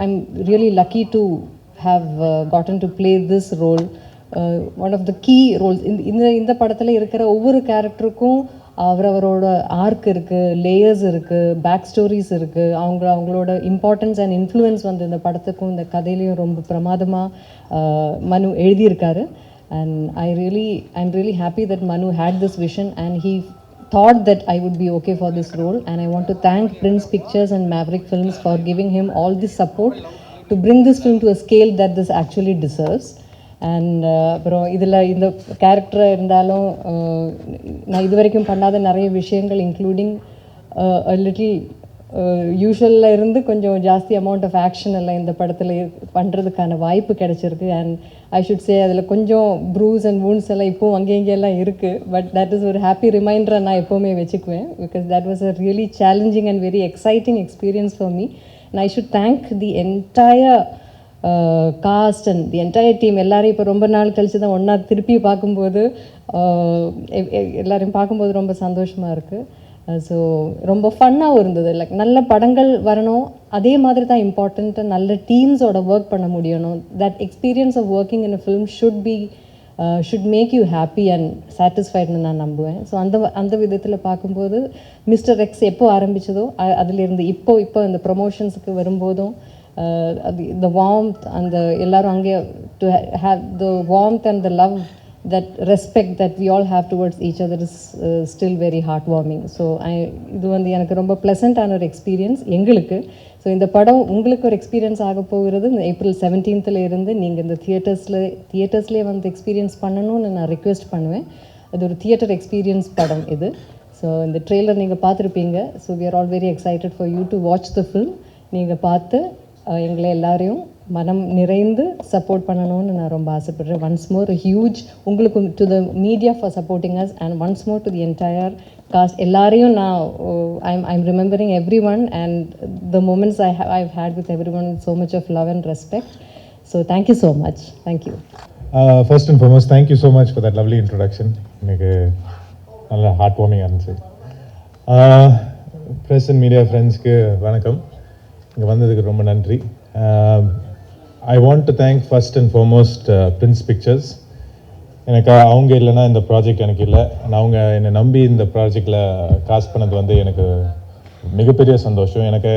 I'm really lucky to have gotten to play this role. One of the key roles இந்த படத்தில் இருக்கிற ஒவ்வொரு கேரக்டருக்கும் அவரோட ஆர்க் இருக்குது, லேயர்ஸ் இருக்குது, பேக் ஸ்டோரிஸ் இருக்குது. அவங்களோட இம்பார்ட்டன்ஸ் அண்ட் இன்ஃப்ளூயன்ஸ் வந்து இந்த படத்துக்கும் இந்த கதையிலையும் ரொம்ப பிரமாதமாக மனு எழுதியிருக்காரு. And I'm really happy that Manu had this vision and he thought that I would be okay for this role. And I want to thank Prince Pictures and Maverick Films for giving him all this support to bring this film to a scale that this actually deserves. And அப்புறம் இதில் இந்த character இருந்தாலும் நான் இது வரைக்கும் பண்ணாத நிறைய விஷயங்கள் இன்க்ளூடிங் லிட்டில் யூஷுவலில் இருந்து கொஞ்சம் ஜாஸ்தி அமௌண்ட் ஆஃப் ஆக்ஷன் எல்லாம் இந்த படத்தில் பண்ணுறதுக்கான வாய்ப்பு கிடைச்சிருக்கு. அண்ட் ஐ ஷுட் சே அதில் கொஞ்சம் ப்ரூஸ் அண்ட் வூண்ட்ஸ் எல்லாம் இப்போவும் அங்கே இங்கெல்லாம் இருக்குது. பட் தட் இஸ் ஒரு ஹாப்பி ரிமைண்டராக நான் எப்போவுமே வச்சுக்குவேன். Because that was a really challenging and very exciting experience for me. And I should thank the entire cost and the entire team. எல்லோரும் இப்போ ரொம்ப நாள் கழித்து தான் ஒன்றா திருப்பி பார்க்கும்போது எல்லோரையும் பார்க்கும்போது ரொம்ப சந்தோஷமாக இருக்குது. ஸோ ரொம்ப ஃபன்னாகவும் இருந்தது. லைக் நல்ல படங்கள் வரணும், அதே மாதிரி தான் இம்பார்ட்டண்ட்டு நல்ல டீம்ஸோட ஒர்க் பண்ண முடியணும். That experience of working in a film should make you happy and சாட்டிஸ்ஃபைடுன்னு நான் நம்புவேன். ஸோ அந்த விதத்தில் பார்க்கும்போது மிஸ்டர் எக்ஸ் எப்போ ஆரம்பித்ததோ அதிலிருந்து இப்போ இந்த ப்ரொமோஷன்ஸுக்கு வரும்போதும் அது the warmth அந்த எல்லோரும் அங்கே to have the warmth and the love, that respect that we all have towards each other is still very heartwarming. So இது எனக்கு ரொம்ப ப்ளசண்ட்டான ஒரு எக்ஸ்பீரியன்ஸ் எங்களுக்கு. ஸோ இந்த படம் உங்களுக்கு ஒரு எக்ஸ்பீரியன்ஸ் ஆக போகிறது. இந்த April 17th இருந்து நீங்கள் இந்த தியேட்டர்ஸ்லேயே வந்து எக்ஸ்பீரியன்ஸ் பண்ணணும்னு நான் ரிக்வெஸ்ட் பண்ணுவேன். அது ஒரு தியேட்டர் எக்ஸ்பீரியன்ஸ் படம் இது. ஸோ இந்த ட்ரெய்லர் நீங்கள் பார்த்துருப்பீங்க. So we are all very excited for you to watch the film. நீங்கள் பார்த்து எங்களை எல்லாரையும் மனம் நிறைந்து சப்போர்ட் பண்ணணும்னு நான் ரொம்ப ஆசைப்படுறேன். ஒன்ஸ் மோர் ஹியூஜ் உங்களுக்கு to the media for supporting us and once more to the entire cast. எல்லாரையும் நான் I'm remembering everyone and the moments I've had with everyone with so much of love and respect. So thank you so much. Thank you. First and foremost thank you so much for that lovely introduction. எனக்கு நல்ல heart வார்மிங்காக இருந்துச்சு. Press and media ஃப்ரெண்ட்ஸ்க்கு வணக்கம். இங்கே வந்ததுக்கு ரொம்ப நன்றி. ஐ want to thank first and foremost Prince pictures. எனக்கு அவங்க இல்லைன்னா இந்த ப்ராஜெக்ட் எனக்கு இல்லை. அவங்க என்னை நம்பி இந்த ப்ராஜெக்டில் காசு பண்ணது வந்து எனக்கு மிகப்பெரிய சந்தோஷம். எனக்கு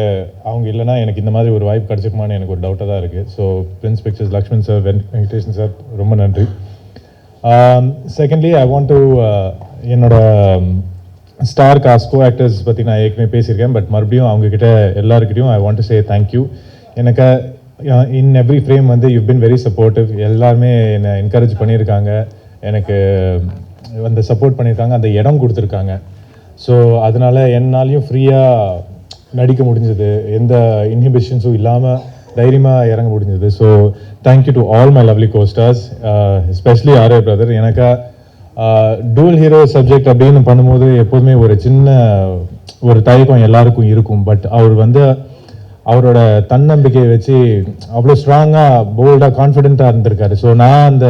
அவங்க இல்லைன்னா எனக்கு இந்த மாதிரி ஒரு வாய்ப்பு கிடச்சிருக்குமான்னு எனக்கு ஒரு டவுட்டாக தான் இருக்குது. So Prince Pictures, Lakshman sir, Venkatesan sir, ரொம்ப நன்றி. செகண்ட்லி ஐ வாண்ட் டு என்னோட ஸ்டார் காஸ்ட் கோ ஆக்டர்ஸ் பற்றி நான் ஏற்கனவே பேசியிருக்கேன். பட் மறுபடியும் அவங்கக்கிட்ட எல்லாருக்கிட்டையும் I want to say thank you. எனக்கு இன் எவ்ரி ஃப்ரேம் வந்து யூ பின் வெரி சப்போர்ட்டிவ். எல்லாருமே என்னை என்கரேஜ் பண்ணியிருக்காங்க, எனக்கு அந்த சப்போர்ட் பண்ணியிருக்காங்க, அந்த இடம் கொடுத்துருக்காங்க. ஸோ அதனால் என்னாலையும் ஃப்ரீயாக நடிக்க முடிஞ்சது, எந்த இன்ஹிபிஷன்ஸும் இல்லாமல் தைரியமாக இறங்க முடிஞ்சது. So thank you to all my lovely co-stars, especially RA brother. எனக்கு டூல் ஹீரோ சப்ஜெக்ட் அப்படின்னு பண்ணும்போது எப்போதுமே ஒரு சின்ன ஒரு தயக்கம் எல்லாருக்கும் இருக்கும். பட் அவர் வந்து அவரோட தன்னம்பிக்கையை வச்சு அவ்வளோ ஸ்ட்ராங்காக, போல்டாக, கான்ஃபிடென்ட்டாக இருந்திருக்காரு. ஸோ நான் அந்த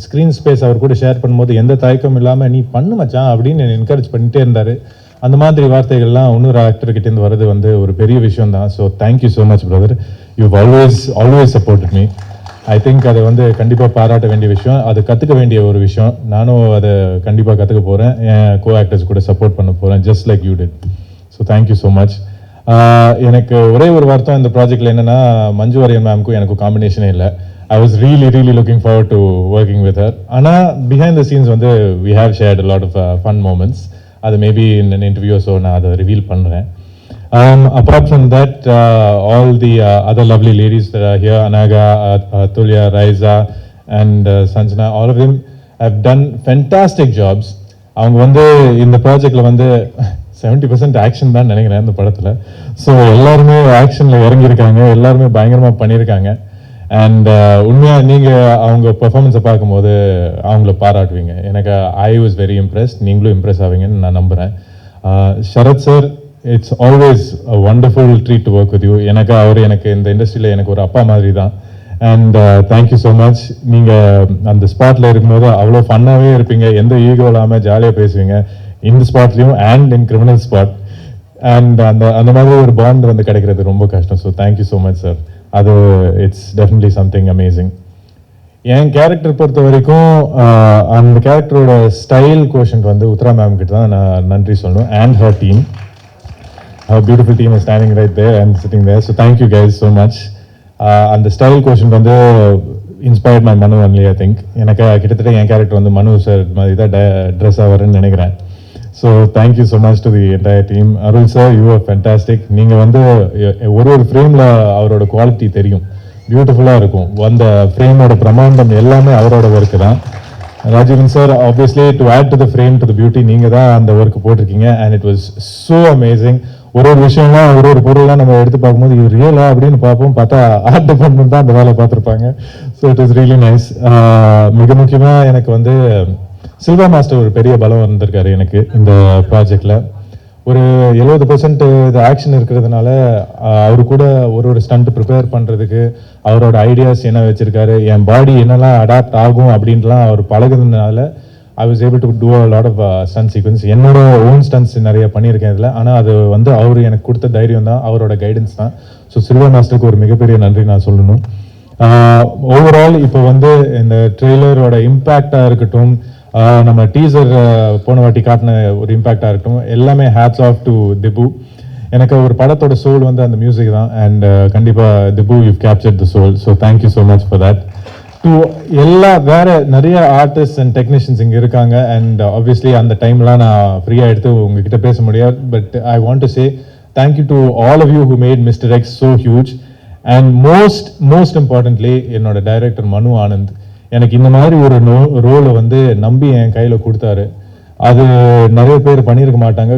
ஸ்க்ரீன் ஸ்பேஸ் அவர் கூட ஷேர் பண்ணும்போது எந்த தயக்கம் இல்லாமல் நீ பண்ணு மச்சான் அப்படின்னு என்கரேஜ் பண்ணிட்டே இருந்தார். அந்த மாதிரி வார்த்தைகள்லாம் இன்னொரு ஆக்டர்கிட்டேருந்து வர்றது வந்து ஒரு பெரிய விஷயம் தான். So thank you so much brother. You always supported me. I think அதை வந்து கண்டிப்பாக பாராட்ட வேண்டிய விஷயம், அது கற்றுக்க வேண்டிய ஒரு விஷயம். நானும் அதை கண்டிப்பாக கற்றுக்க போகிறேன், என் கோ ஆக்டர்ஸ் கூட சப்போர்ட் பண்ண போகிறேன், just like you did. So thank you so much. எனக்கு ஒரே ஒரு வருத்தம் இந்த ப்ராஜெக்டில் என்னென்னா, மஞ்சு வாரியர் மேம்க்கும் எனக்கு காம்பினேஷனே இல்லை. I was really looking forward to working with her. ஆனால் பிஹைண்ட் த சீன்ஸ் வந்து we have shared a lot of fun moments. அது மேபி இன் இன்டர்வியூ, ஸோ நான் அதை ரிவீல் பண்ணுறேன். Apart from that, all the other lovely ladies that are here, Anaga, Tulya, Raiza and Sanjana, all of them have done fantastic jobs. அவங்க வந்து இந்த ப்ராஜெக்டில் வந்து 70% action தான் நினைக்கிறேன் இந்த படத்தில். ஸோ எல்லாருமே ஆக்ஷனில் இறங்கியிருக்காங்க, எல்லாருமே பயங்கரமாக பண்ணியிருக்காங்க. அண்ட் உண்மையாக நீங்கள் அவங்க பெர்ஃபார்மன்ஸை பார்க்கும்போது அவங்கள பாராட்டுவீங்க. எனக்கு ஐ வாஸ் வெரி இம்ப்ரெஸ்ட். நீங்களும் இம்ப்ரெஸ் ஆவீங்கன்னு நான் நம்புகிறேன். Sarath sir, it's always a wonderful treat to work with you. எனக்கு இந்த இண்டஸ்ட்ரியில் எனக்கு ஒரு அப்பா மாதிரி தான். And thank you so much. நீங்கள் அந்த ஸ்பாட்டில் இருக்கும்போது அவ்வளோ ஃபன்னாகவே இருப்பீங்க, எந்த ஈகோ இல்லாமல் ஜாலியாக பேசுவீங்க, இந்த ஸ்பாட்லேயும் and in criminal spot. And அந்த மாதிரி ஒரு பாண்ட் வந்து கிடைக்கிறது ரொம்ப கஷ்டம். So thank you so much sir. அது இட்ஸ் டெஃபினெட்லி சம்திங் அமேசிங். என் கேரக்டர் பொறுத்த வரைக்கும் அந்த கேரக்டரோட ஸ்டைல் கோஷன்ட் வந்து உத்ரா மேம் கிட்ட தான் நான் நன்றி சொல்லணும். And her team, our beautiful team is standing right there and sitting there. So thank you guys so much. And the style quotient வந்து inspired my Manu only, I think. எனக்கு கிட்டத்தட்ட என் character வந்து மனு சார் மாதிரி தான் dress ஆகிறேன்னு நினைக்கிறேன். So thank you so much to the entire team. Arul sir, you R fantastic. நீங்கள் வந்து ஒரு ஃப்ரேமில் அவரோட குவாலிட்டி தெரியும், பியூட்டிஃபுல்லாக இருக்கும். அந்த ஃப்ரேமோட பிரமாண்டம் எல்லாமே அவரோட ஒர்க்கு தான். Rajeevan sir, obviously to add to the frame, to the beauty, நீங்கள் தான் அந்த ஒர்க் போட்டிருக்கீங்க. And it was so amazing. ஒரு விஷயம்லாம் ஒரு பொருள்லாம் நம்ம எடுத்து பார்க்கும்போது இது ரியலா அப்படின்னு பார்ப்போம், பார்த்தா ஆர்ட் டிபார்ட்மெண்ட் தான் அந்த வேலை பார்த்துருப்பாங்க. So it is really nice. மிக முக்கியமாக எனக்கு வந்து சில்வா மாஸ்டர் ஒரு பெரிய பலம் வந்திருக்காரு எனக்கு இந்த ப்ராஜெக்டில். ஒரு 70% இது ஆக்ஷன் இருக்கிறதுனால அவரு கூட ஒரு ஸ்டண்ட் ப்ரிப்பேர் பண்ணுறதுக்கு அவரோட ஐடியாஸ் என்ன வச்சுருக்காரு, என் பாடி என்னெல்லாம் அடாப்ட் ஆகும் அப்படின்ட்டுலாம் அவர் பழகுறதுனால I was able to do a lot of stunt sequence. என்னோட ஓன் ஸ்டன்ஸ் நிறைய பண்ணியிருக்கேன் இதில். ஆனால் அது வந்து அவர் எனக்கு கொடுத்த தைரியம் தான், அவரோட கைடன்ஸ் தான். ஸோ சில்வா மாஸ்டருக்கு ஒரு மிகப்பெரிய நன்றி நான் சொல்லணும். ஓவரால் இப்போ வந்து இந்த ட்ரெய்லரோட இம்பேக்டாக இருக்கட்டும், நம்ம டீசர் போன வாட்டி காட்டின ஒரு இம்பேக்டாக இருக்கட்டும், எல்லாமே ஹேட்ஸ் ஆஃப் டு திபு. எனக்கு ஒரு படத்தோட சோல் வந்து அந்த மியூசிக் தான். அண்ட் கண்டிப்பாக Dhibu you captured the soul. So thank you so much for that. எல்லா வேற நிறைய ஆர்டிஸ்ட் அண்ட் டெக்னீஷியன்ஸ் இங்கே இருக்காங்க. அண்ட் ஆப்வியஸ்லி அந்த டைம்லாம் நான் ஃப்ரீயாக எடுத்து உங்ககிட்ட பேச முடியாது. But I want to say thank you to all of you who made mister X so huge. And most importantly என்னோட டைரக்டர் மனு ஆனந்த் எனக்கு இந்த மாதிரி ஒரு ரோலை வந்து நம்பி என் கையில் கொடுத்தாரு. அது நிறைய பேர் பண்ணியிருக்க மாட்டாங்க.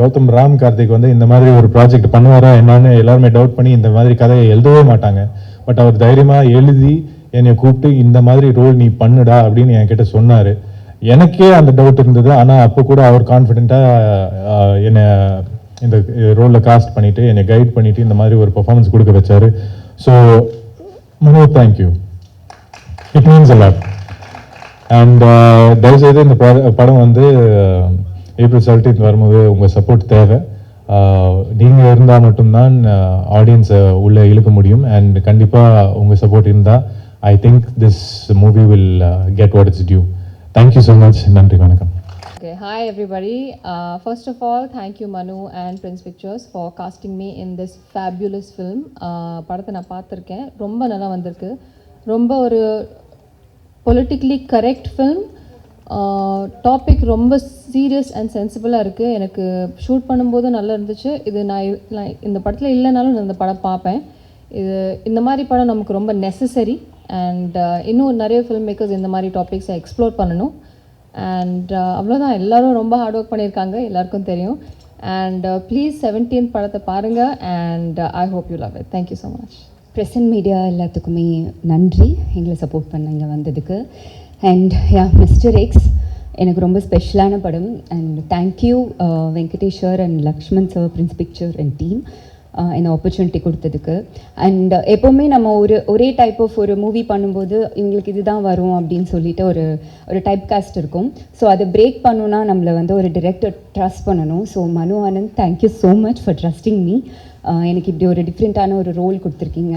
கௌதம் ராம் கார்த்திக் வந்து இந்த மாதிரி ஒரு ப்ராஜெக்ட் பண்ணுவாரா என்னன்னு எல்லாருமே டவுட் பண்ணி இந்த மாதிரி கதையை எழுதவே மாட்டாங்க. பட் அவர் தைரியமாக எழுதி என்னை கூப்பிட்டு இந்த மாதிரி ரோல் நீ பண்ணுடா அப்படின்னு என்கிட்ட சொன்னார். எனக்கே அந்த டவுட் இருந்தது. ஆனால் அப்போ கூட அவர் கான்ஃபிடென்ட்டாக என்னை இந்த ரோலில் காஸ்ட் பண்ணிவிட்டு என்னை கைட் பண்ணிவிட்டு இந்த மாதிரி ஒரு பர்ஃபார்மன்ஸ் கொடுக்க வச்சார். So Mano thank you, it means a lot. And தயவுசெய்து இந்த படம் வந்து April 17 வரும்போது உங்கள் சப்போர்ட் தேவை. நீங்கள் இருந்தால் மட்டும்தான் ஆடியன்ஸை உள்ளே இழுக்க முடியும். அண்ட் கண்டிப்பாக உங்கள் சப்போர்ட் இருந்தால் I think this movie will get what it's due. Thank you so much. நன்றி, வணக்கம். Okay, hi everybody. First of all, thank you Manu and Prince Pictures for casting me in this fabulous film. படத்தை நான் பார்த்துருக்கேன், ரொம்ப நல்லா வந்திருக்கு. ரொம்ப ஒரு பொலிட்டிக்கலி கரெக்ட் ஃபில்ம். டாபிக் ரொம்ப சீரியஸ் அண்ட் சென்சிபிளாக இருக்குது. எனக்கு ஷூட் பண்ணும்போது நல்லா இருந்துச்சு. இது நான் இந்த படத்தில் இல்லைனாலும் நான் இந்த படம் பார்ப்பேன். இந்த மாதிரி படம் நமக்கு ரொம்ப நெசசரி. அண்ட் இன்னும் நிறைய ஃபில்ம் மேக்கர்ஸ் இந்த மாதிரி டாபிக்ஸை எக்ஸ்ப்ளோர் பண்ணணும். அண்ட் அவ்வளோதான், எல்லோரும் ரொம்ப ஹார்ட் ஒர்க் பண்ணியிருக்காங்க, எல்லாருக்கும் தெரியும். அண்ட் ப்ளீஸ் 17th படத்தை பாருங்கள். And I hope you love it. Thank you so much. Present media எல்லாத்துக்குமே நன்றி எங்களை சப்போர்ட் பண்ண இங்கே வந்ததுக்கு. அண்ட் மிஸ்டர் எக்ஸ் எனக்கு ரொம்ப ஸ்பெஷலான படம். And thank you Venkatesh sir and Lakshman sir, Prince picture and team இந்த ஆப்பர்ச்சுனிட்டி கொடுத்ததுக்கு. அண்ட் எப்போவுமே நம்ம ஒரே டைப் ஆஃப் ஒரு மூவி பண்ணும்போது இவங்களுக்கு இதுதான் வரும் அப்படின்னு சொல்லிட்டு ஒரு டைப் காஸ்ட் இருக்கும். ஸோ அதை பிரேக் பண்ணணுன்னா நம்மளை வந்து ஒரு டிரெக்டர் ட்ரஸ்ட் பண்ணணும். ஸோ மனு Anand, thank you so much for trusting me. எனக்கு இப்படி ஒரு டிஃப்ரெண்ட்டான ஒரு ரோல் கொடுத்துருக்கீங்க.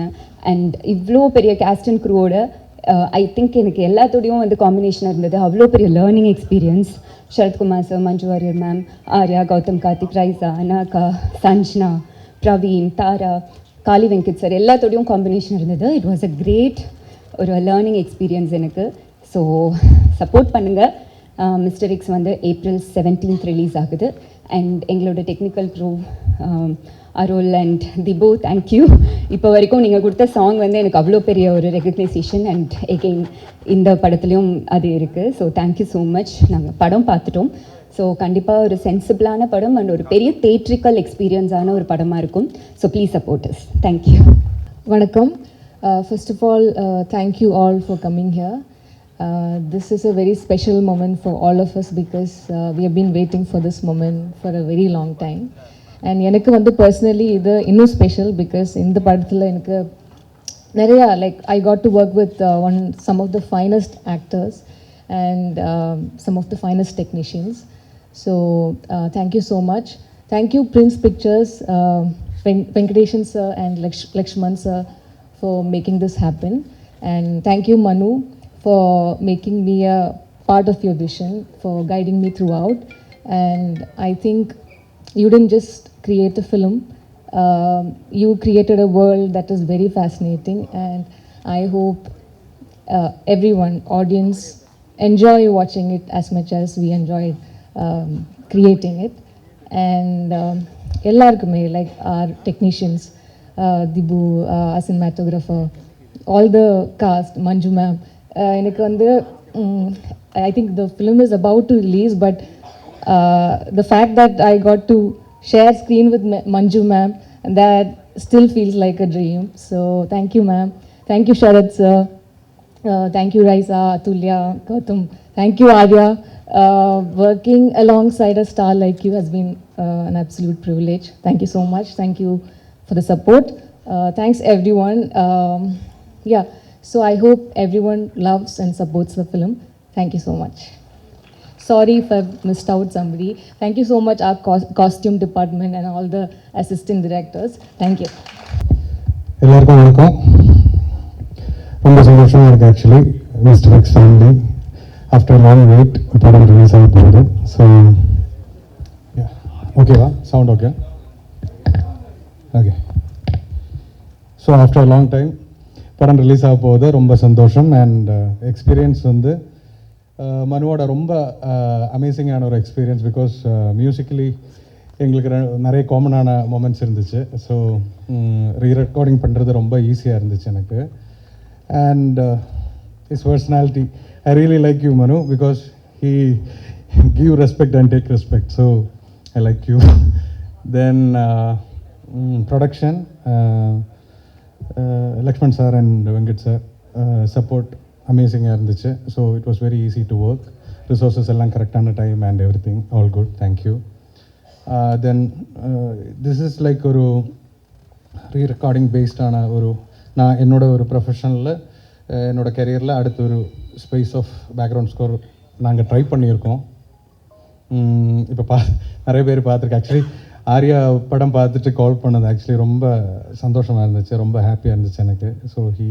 அண்ட் இவ்வளோ பெரிய கேஸ்ட் அண்ட் க்ரூவோட ஐ திங்க் எனக்கு எல்லாத்தோடையும் வந்து காம்பினேஷனாக இருந்தது. அவ்வளோ பெரிய learning experience. Sarathkumar sir, Manju Warrier ma'am, Arya, Gautham Karthik, Raiza, Anagha, Sanjana, Praveen, Thara, Kaali Venkat sir எல்லாத்தோடையும் காம்பினேஷன் இருந்தது. இட் வாஸ் அ கிரேட் ஒரு லேர்னிங் எக்ஸ்பீரியன்ஸ் எனக்கு. ஸோ சப்போர்ட் பண்ணுங்கள். மிஸ்டர் எக்ஸ் வந்து April 17 ரிலீஸ் ஆகுது. அண்ட் எங்களோட technical crew Arul and Dhibu, thank you. இப்போ வரைக்கும் நீங்கள் கொடுத்த சாங் வந்து எனக்கு அவ்வளோ பெரிய ஒரு ரெகக்னைசேஷன். அண்ட் எகெயின் இந்த படத்துலையும் அது இருக்குது. So thank you so much. நாங்கள் படம் பார்த்துட்டோம். ஸோ கண்டிப்பாக ஒரு சென்சிபிளான படம் அண்ட் ஒரு பெரிய தேட்ரிக்கல் எக்ஸ்பீரியன்ஸான ஒரு படமாக இருக்கும். So please support us. Thank you. வணக்கம். First of all, thank you all for coming here. This is a very special moment for all of us because we have been waiting for this moment for a very long time. And எனக்கு வந்து personally இது இன்னும் special because இந்த படத்தில் எனக்கு நிறையா I got to work with some of the finest actors and some of the finest technicians. So thank you so much. Thank you Prince Pictures, Venkadeshan sir and Lakshman sir for making this happen. And thank you Manu for making me a part of your vision, for guiding me throughout. And I think you didn't just create a film, you created a world that is very fascinating. And I hope everyone, audience, enjoy watching it as much as we enjoyed creating it. And ellarkume, like our technicians, Dibu, our cinematographer, all the cast, Manju ma'am, எனக்கு வந்து I think the film is about to release, but the fact that I got to share screen with Manju ma'am, and that still feels like a dream. So thank you, ma'am. Thank you, Sharad sir. Thank you, Raisa, Atulya, Gautam. Thank you, Arya. Working alongside a star like you has been an absolute privilege. Thank you so much. Thank you for the support. Thanks, everyone. Yeah, so I hope everyone loves and supports the film. Thank you so much. Sorry if I've missed out somebody. Thank you so much, our costume department and all the assistant directors. Thank you. எல்லாருக்கும் வணக்கம். ரொம்ப சந்தோஷமாக இருக்குது actually. Mister X family after long wait படம் release ஆக போகுது. So ஓகேவா? Sound okay? Okay. So after long time படம் ரிலீஸ் ஆக போகுது. ரொம்ப சந்தோஷம். அண்ட் எக்ஸ்பீரியன்ஸ் வந்து மனுவோட ரொம்ப அமேசிங்கான ஒரு எக்ஸ்பீரியன்ஸ். பிகாஸ் மியூசிக்கலி எங்களுக்கு நிறைய காமனான மொமெண்ட்ஸ் இருந்துச்சு. ஸோ ரீரெக்கார்டிங் பண்ணுறது ரொம்ப ஈஸியாக இருந்துச்சு எனக்கு. And his personality, I really like you Manu, because he give respect and take respect. So I like you. Then production, Lakshman sir and Venkat sir support அமேசிங்காக இருந்துச்சு. So it was very easy to work. Resources எல்லாம் கரெக்டான time and everything all good. Thank you. Then this is like ஒரு rerecording பேஸ்டான ஒரு, நான் என்னோட ஒரு ப்ரொஃபஷனில் என்னோட கெரியரில் அடுத்த ஒரு ஸ்பேஸ் ஆஃப் பேக்ரவுண்ட் ஸ்கோர் நாங்கள் ட்ரை பண்ணியிருக்கோம். இப்போ நிறைய பேர் பார்த்துருக்கேன். ஆக்சுவலி ஆர்யா படம் பார்த்துட்டு கால் பண்ணது ஆக்சுவலி ரொம்ப சந்தோஷமாக இருந்துச்சு, ரொம்ப ஹாப்பியாக இருந்துச்சு எனக்கு. ஸோ ஹீ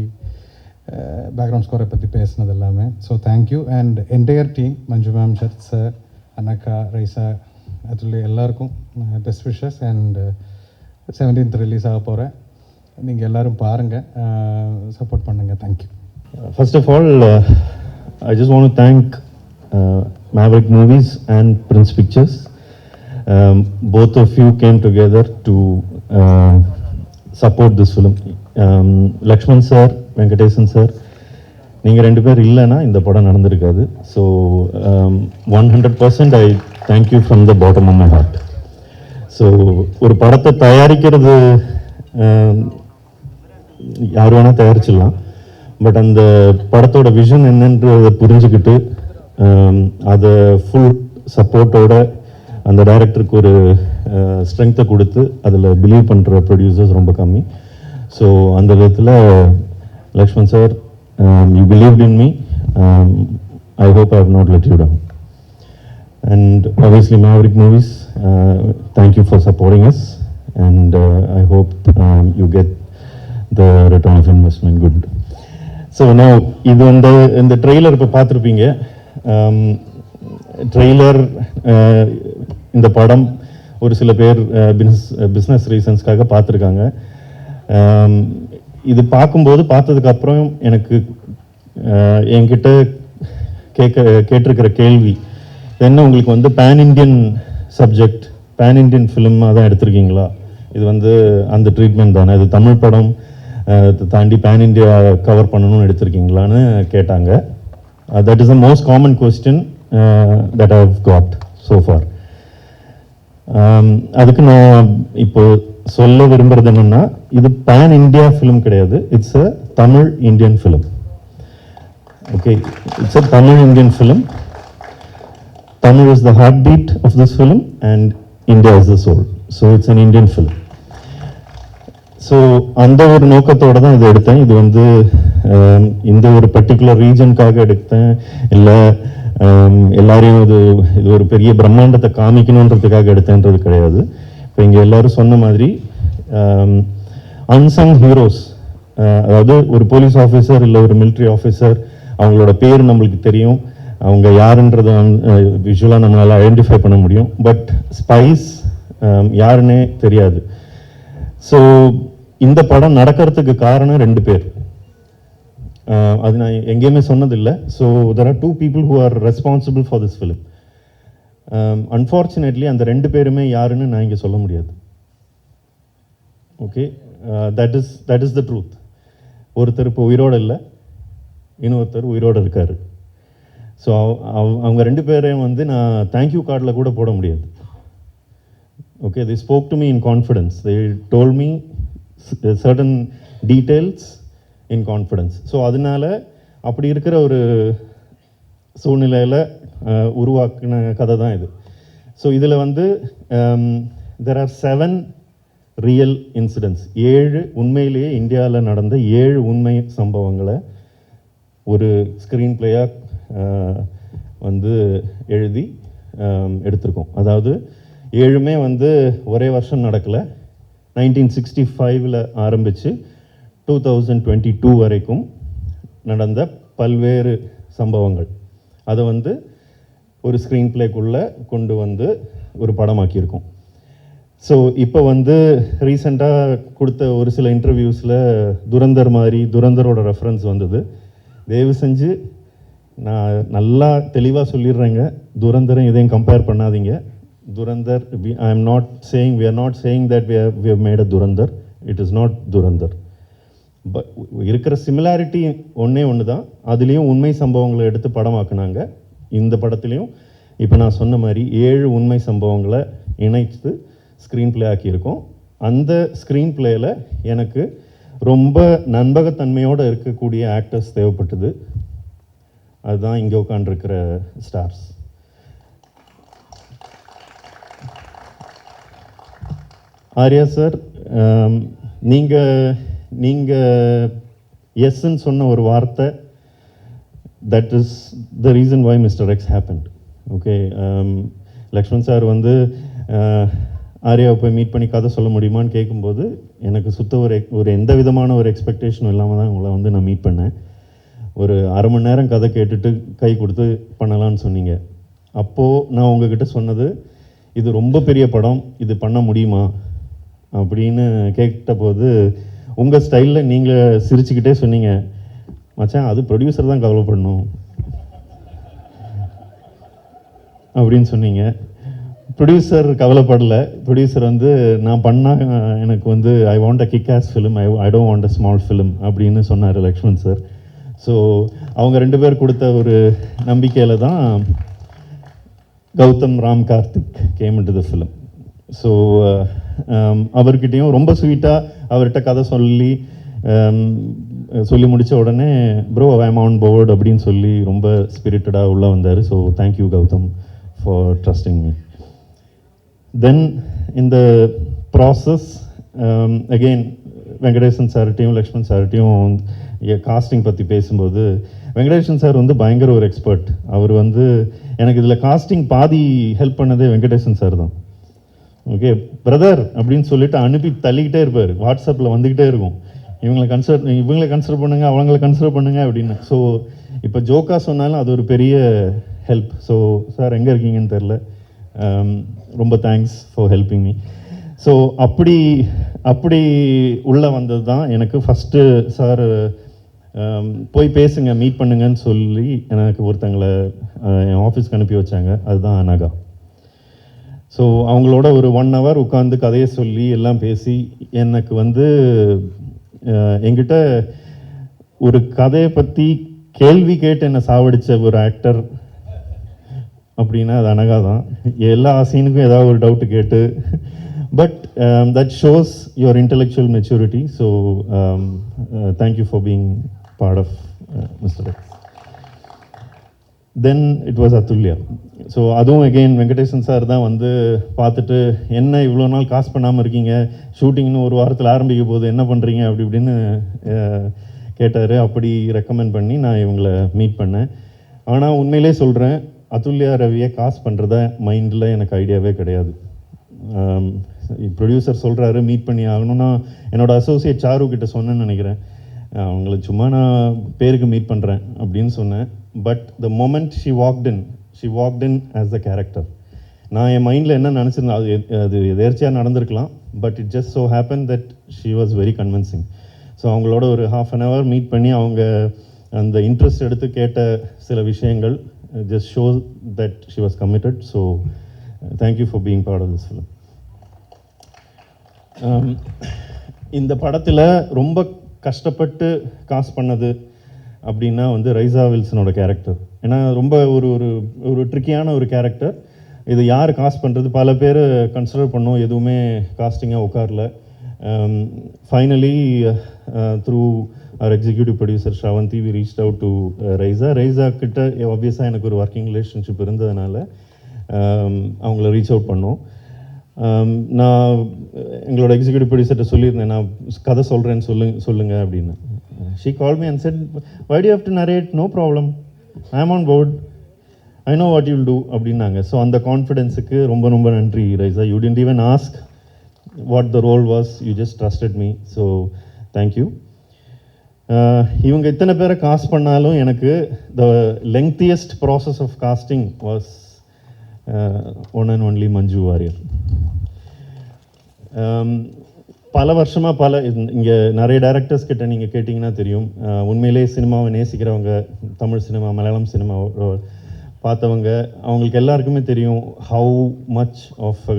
பேக்ரவுண்ட் ஸ்கோரை பற்றி பேசினது எல்லாமே. So thank you. And entire team, Manju ma'am, Sharath sir, Anaka, Raiza, அதுல எல்லாருக்கும் best wishes. And 17th release ஆக போகிறேன். நீங்கள் எல்லோரும் பாருங்கள், சப்போர்ட் பண்ணுங்கள். Thank you. First of all, I just want to thank Maverick Movies and Prince Pictures. Both of you came together to support this film. Lakshman sir, Venkatesan sir, நீங்கள் ரெண்டு பேர் இல்லைன்னா இந்த படம் நடந்திருக்காது. So 100% I thank you from the bottom of my heart. So ஒரு படத்தை தயாரிக்கிறது யார் வேணால் தயாரிச்சிடலாம். பட் அந்த படத்தோட விஷன் என்னன்றதை புரிஞ்சுக்கிட்டு அதை ஃபுல் சப்போர்ட்டோட அந்த டைரக்டருக்கு ஒரு ஸ்ட்ரென்த்தை கொடுத்து அதில் பிலீவ் பண்ணுற ப்ரொடியூசர்ஸ் ரொம்ப கம்மி. ஸோ அந்த விதத்தில் Lakshman sir, you believed in me. I hope I have not let you down. And obviously Maverick Movies, thank you for supporting us, and I hope you get the return of investment good. So now இது வந்து இந்த trailer இப்போ பார்த்துருப்பீங்க. Trailer, இந்த படம் ஒரு சில பேர் பிஸ்னஸ் ரீசன்ஸ்க்காக பார்த்துருக்காங்க. இது பார்க்கும்போது பார்த்ததுக்கப்புறம் எனக்கு என்கிட்ட கேட்டிருக்கிற கேள்வி என்ன, உங்களுக்கு வந்து pan Indian subject, pan Indian ஃபிலிமாக தான் எடுத்திருக்கீங்களா? இது வந்து அந்த ட்ரீட்மெண்ட் தானே, இது தமிழ் படம் தாண்டி பேன் இண்டியா கவர் பண்ணணும்னு எடுத்திருக்கீங்களான்னு கேட்டாங்க. That is the most common question that I have got so far. அதுக்கு நான் இப்போ சொல்ல விரும்புறது என்னன்னா, இது பேன் இண்டியா ஃபிலிம் கிடையாது, it's a Tamil Indian film. Okay, it's a Tamil Indian film. Tamil is the heartbeat of this film and India is the soul. So it's an Indian film. So அந்த ஒரு நோக்கத்தோடு தான் இதை எடுத்தேன். இது வந்து இந்த ஒரு பர்டிகுலர் ரீஜனுக்காக எடுத்தேன் இல்லை, எல்லாரையும் இது ஒரு பெரிய பிரம்மாண்டத்தை காமிக்கணுன்றதுக்காக எடுத்தேன்றது கிடையாது. இப்போ இங்கே எல்லோரும் சொன்ன மாதிரி அன்சங் ஹீரோஸ், அதாவது ஒரு போலீஸ் ஆஃபீஸர் இல்லை ஒரு மிலிட்ரி ஆஃபீஸர், அவங்களோட பேர் நம்மளுக்கு தெரியும், அவங்க யாருன்றதை விஷுவலாக நம்மளால் ஐடென்டிஃபை பண்ண முடியும். பட் ஸ்பைஸ் யாருன்னே தெரியாது. ஸோ இந்த படம் நடக்கிறதுக்கு காரணம் 2 பேர். அது நான் எங்கேயுமே சொன்னதில்லை. So there are 2 people who are responsible for this film. Unfortunately அந்த 2 பேருமே யாருன்னு நான் இங்கே சொல்ல முடியாது. Okay, that is the truth. ஒருத்தர் இப்போ உயிரோடு இல்லை, இன்னொருத்தர் உயிரோடு இருக்கார். ஸோ அவங்க 2 பேரையும் வந்து நான் தேங்க்யூ கார்டில் கூட போட முடியாது. Okay, they spoke to me in confidence. They told me certain details in confidence. So அதனால அப்படி இருக்கிற ஒரு சூழ்நிலையில் உருவாக்கின கதை தான் இது. ஸோ இதில் வந்து there are 7 ரியல் இன்சிடென்ட்ஸ், 7 உண்மையிலேயே இந்தியாவில் நடந்த 7 உண்மை சம்பவங்களை ஒரு ஸ்க்ரீன் பிளேயாக வந்து எழுதி எடுத்திருக்கோம். அதாவது 7மே வந்து ஒரே வருஷம் நடக்கலை. 1965 ஆரம்பித்து 2022 வரைக்கும் நடந்த பல்வேறு சம்பவங்கள் அதை வந்து ஒரு ஸ்க்ரீன் பிளேக்குள்ளே கொண்டு வந்து ஒரு படமாக்கியிருக்கோம். ஸோ இப்போ வந்து ரீசெண்டாக கொடுத்த ஒரு சில இன்டர்வியூஸில் துரந்தர் மாதிரி துரந்தரோட ரெஃபரன்ஸ் வந்தது. தயவு செஞ்சு நான் நல்லா தெளிவாக சொல்லிடுறேங்க, துரந்தரும் இதையும் கம்பேர் பண்ணாதீங்க. Durandhar, I am not saying, we are not saying that we have made a Durandhar. It is not Durandhar. But இருக்கிற சிமிலாரிட்டி ஒன்று தான். அதுலேயும் உண்மை சம்பவங்களை எடுத்து படமாக்குனாங்க. இந்த படத்துலேயும் இப்போ நான் சொன்ன மாதிரி 7 உண்மை சம்பவங்களை இணைத்து ஸ்க்ரீன் பிளே ஆக்கியிருக்கோம். அந்த ஸ்க்ரீன் பிளேயில் எனக்கு ரொம்ப நண்பகத்தன்மையோடு இருக்கக்கூடிய ஆக்டர்ஸ் தேவைப்பட்டது. அதுதான் இங்கே உட்காண்டிருக்கிற ஸ்டார்ஸ். ஆர்யா சார், நீங்கள் எஸ்ன்னு சொன்ன ஒரு வார்த்தை, that is the reason why mister X happened. Okay, Lakshman sir வந்து ஆர்யாவை போய் மீட் பண்ணி கதை சொல்ல முடியுமான்னு கேட்கும்போது எனக்கு ஒரு எந்த விதமான ஒரு எக்ஸ்பெக்டேஷனும் இல்லாமல் தான் உங்களை வந்து நான் மீட் பண்ணேன். ஒரு அரை மணி நேரம் கதை கேட்டுட்டு கை கொடுத்து பண்ணலான்னு சொன்னீங்க. அப்போது நான் உங்ககிட்ட சொன்னது, இது ரொம்ப பெரிய படம், இது பண்ண முடியுமா அப்படின்னு கேட்டபோது உங்கள் ஸ்டைலில் நீங்கள் சிரிச்சுக்கிட்டே சொன்னீங்க, மச்சான் அது ப்ரொடியூசர் தான் கவலைப்படணும் அப்படின்னு சொன்னீங்க. ப்ரொடியூசர் கவலைப்படலை. ப்ரொடியூசர் வந்து நான் பண்ணால் எனக்கு வந்து I want a kick as film, I don't want a small film அப்படின்னு சொன்னார் லக்ஷ்மண் சார். ஸோ அவங்க 2 பேர் கொடுத்த ஒரு நம்பிக்கையில் தான் Gautham Ram Karthik came into the film. So அவர்கிட்டையும் ரொம்ப ஸ்வீட்டாக அவர்கிட்ட கதை சொல்லி முடித்த உடனே ப்ரோ ஐ ஆம் ஆன் போர்டு அப்படின்னு சொல்லி ரொம்ப ஸ்பிரிட்டடாக உள்ளே வந்தார். So thank you Gautham for trusting me. Then இந்த ப்ராசஸ் அகெயின் வெங்கடேசன் சார்கிட்டையும் லக்ஷ்மண் சார்கிட்டையும் காஸ்டிங் பற்றி பேசும்போது, வெங்கடேசன் சார் வந்து பயங்கர ஒரு எக்ஸ்பர்ட். அவர் வந்து எனக்கு இதில் காஸ்டிங் பாதி ஹெல்ப் பண்ணதே வெங்கடேசன் சார் தான். ஓகே பிரதர் அப்படின்னு சொல்லிட்டு அனுப்பி தள்ளிக்கிட்டே இருப்பார், வாட்ஸ்அப்பில் வந்துக்கிட்டே இருக்கும், இவங்களை கன்சிடர் பண்ணுங்கள், அவங்கள கன்சிடர் பண்ணுங்கள் அப்படின்னு. ஸோ இப்போ ஜோக்கா சொன்னாலும் அது ஒரு பெரிய ஹெல்ப். ஸோ சார் எங்கே இருக்கீங்கன்னு தெரில, ரொம்ப thanks for helping me. So அப்படி உள்ளே வந்தது தான் எனக்கு ஃபஸ்ட்டு சார் போய் பேசுங்க, மீட் பண்ணுங்கன்னு சொல்லி எனக்கு ஒருத்தங்களை என் ஆஃபீஸ்க்கு அனுப்பி வச்சாங்க. அதுதான் அனகா. ஸோ அவங்களோட ஒரு 1 hour உட்காந்து கதையை சொல்லி எல்லாம் பேசி எனக்கு வந்து என்கிட்ட ஒரு கதையை பற்றி கேள்வி கேட்டு என்னை சாவடித்த ஒரு ஆக்டர் அப்படின்னா அது அனகா தான். எல்லா சீனுக்கும் ஏதாவது ஒரு டவுட்டு கேட்டு, but that shows your intellectual maturity. So thank you for being part of Mr. X. Then it was Atulya. So அதுவும் அகெயின் வெங்கடேசன் சார் தான் வந்து பார்த்துட்டு, என்ன இவ்வளோ நாள் காசு பண்ணாமல் இருக்கீங்க, ஷூட்டிங்னு ஒரு வாரத்தில் ஆரம்பிக்க போது என்ன பண்ணுறீங்க அப்படி இப்படின்னு கேட்டார். அப்படி ரெக்கமெண்ட் பண்ணி நான் இவங்களை மீட் பண்ணேன். ஆனால் உண்மையிலே சொல்கிறேன், அதுல்யா ரவியை காசு பண்ணுறத மைண்டில் எனக்கு ஐடியாவே கிடையாது. ப்ரொடியூசர் சொல்கிறாரு மீட் பண்ணி ஆகணும்னா, என்னோடய அசோசியேட் சாரு கிட்ட சொன்னேன்னு நினைக்கிறேன், அவங்கள சும்மா நான் பேருக்கு மீட் பண்ணுறேன் அப்படின்னு சொன்னேன். But the moment she walked in as the character. நான் என் மைண்டில் என்ன நினச்சிருந்தேன், அது எதேர்ச்சியாக நடந்திருக்கலாம், but it just so happen that she was very convincing. So அவங்களோட ஒரு 1/2 an hour மீட் பண்ணி அவங்க அந்த இன்ட்ரெஸ்ட் எடுத்து கேட்ட சில விஷயங்கள் just shows that she was committed. So thank you for being part of this film. இந்த படத்தில் ரொம்ப கஷ்டப்பட்டு காசு பண்ணது அப்படின்னா வந்து ரைசா வில்சனோட கேரக்டர். ஏன்னா ரொம்ப ஒரு ட்ரிக்கியான ஒரு கேரக்டர். இது யார் காஸ்ட் பண்ணுறது, பல பேர் கன்சிடர் பண்ணோம், எதுவுமே காஸ்டிங்காக உட்காரல. ஃபைனலி த்ரூ அவர் executive producer Sravanthi we reached out to Raiza கிட்ட ஆப்வியஸாக எனக்கு ஒரு ஒர்க்கிங் ரிலேஷன்ஷிப் இருந்ததுனால அவங்கள ரீச் அவுட் பண்ணோம். நான் எங்களோட எக்ஸிக்யூட்டிவ் ப்ரொடியூசர்கிட்ட சொல்லியிருந்தேன், நான் கதை சொல்கிறேன்னு சொல்லுங்கள் அப்படின்னு. She call me and set, why do you have to narrate? No problem, I am on board, I know what you'll do அப்படின்னாங்க. ஸோ அந்த கான்ஃபிடென்ஸுக்கு ரொம்ப ரொம்ப நன்றி Raiza. You didn't even ask what the role was, you just trusted me, so thank you. இவங்க இத்தனை பேரை cost பண்ணாலும் எனக்கு the lengthiest process of casting was one and only Manju Warrier. பல வருஷமாக இங்கே நிறைய டைரக்டர்ஸ் கிட்ட நீங்கள் கேட்டிங்கன்னா தெரியும், உண்மையிலே சினிமாவை நேசிக்கிறவங்க, தமிழ் சினிமா மலையாளம் சினிமா பார்த்தவங்க, அவங்களுக்கு எல்லாருக்குமே தெரியும் how much of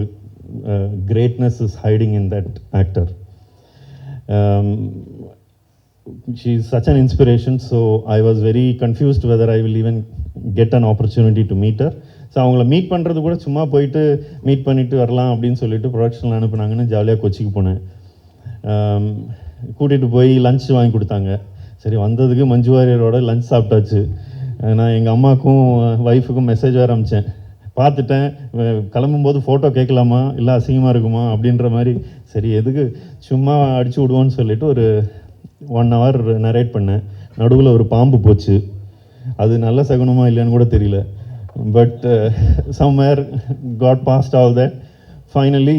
greatness is hiding in that actor. She is such an inspiration, so I was very confused whether I will even get an opportunity to meet her. So அவங்கள meet பண்ணுறது கூட சும்மா போயிட்டு meet பண்ணிவிட்டு வரலாம் அப்படின்னு சொல்லிட்டு ப்ரொடக்ஷனில் அனுப்புனாங்கன்னு ஜாலியாக கொச்சிக்கு போனேன். கூட்டிகிட்டு போய் லஞ்ச் வாங்கி கொடுத்தாங்க. சரி, வந்ததுக்கு மஞ்சு வாரியரோட லஞ்ச் சாப்பிட்டாச்சு. நான் எங்கள் அம்மாவுக்கும் ஒய்ஃபுக்கும் மெசேஜ் வேறு அனுப்பிச்சேன், பார்த்துட்டேன், கிளம்பும்போது ஃபோட்டோ கேட்கலாமா இல்லை அசிங்கமாக இருக்குமா அப்படின்ற மாதிரி. சரி, எதுக்கு சும்மா அடிச்சு விடுவோன்னு சொல்லிவிட்டு ஒரு 1 hour நரேட் பண்ணேன். நடுவில் ஒரு பாம்பு போச்சு, அது நல்ல சகுனமா இல்லையான்னு கூட தெரியல. But somewhere got past all that. Finally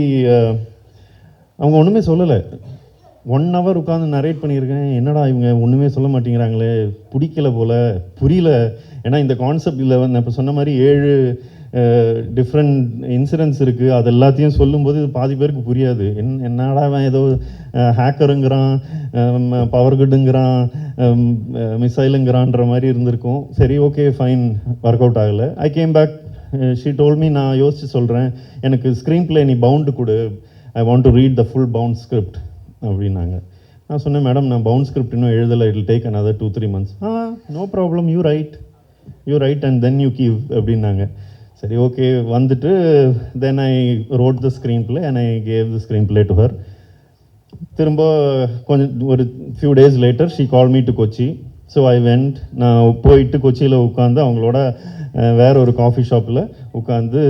அவங்க ஒன்றுமே சொல்லலை. 1 hour உட்காந்து நரேட் பண்ணியிருக்கேன். என்னடா இவங்க ஒன்றுமே சொல்ல மாட்டேங்கிறாங்களே, பிடிக்கல போல், புரியல. ஏன்னா இந்த கான்செப்ட் இல்லை, நான் இப்போ சொன்ன மாதிரி 7 டிஃப்ரெண்ட் இன்சிடென்ட்ஸ் இருக்குது. அது எல்லாத்தையும் சொல்லும்போது இது பாதி பேருக்கு புரியாது. என்னடா அவன் ஏதோ ஹேக்கருங்கிறான், பவர் குட்டுங்கிறான், மிசைலுங்கிறான்ற மாதிரி இருந்திருக்கும். சரி, ஓகே ஃபைன், ஒர்க் அவுட் ஆகலை. I came back, she told me, நான் யோசித்து சொல்கிறேன், எனக்கு ஸ்க்ரீன் பிளே நீ பவுண்டு கொடு, I want to read the full bound script அப்படின்னாங்க. நான் சொன்னேன், மேடம் நான் பவுண்ட் ஸ்கிரிப்ட் இன்னும் எழுதலை, it will take another 2-3 months. No problem, you write and then you give அப்படின்னாங்க. சரி, ஓகே. வந்துட்டு then I wrote the screenplay and I gave the screenplay to her. திரும்ப கொஞ்சம் ஒரு few days later she call me to Kochi. So I went. நான் போயிட்டு கொச்சியில் உட்காந்து அவங்களோட வேற ஒரு காஃபி ஷாப்பில் உட்காந்து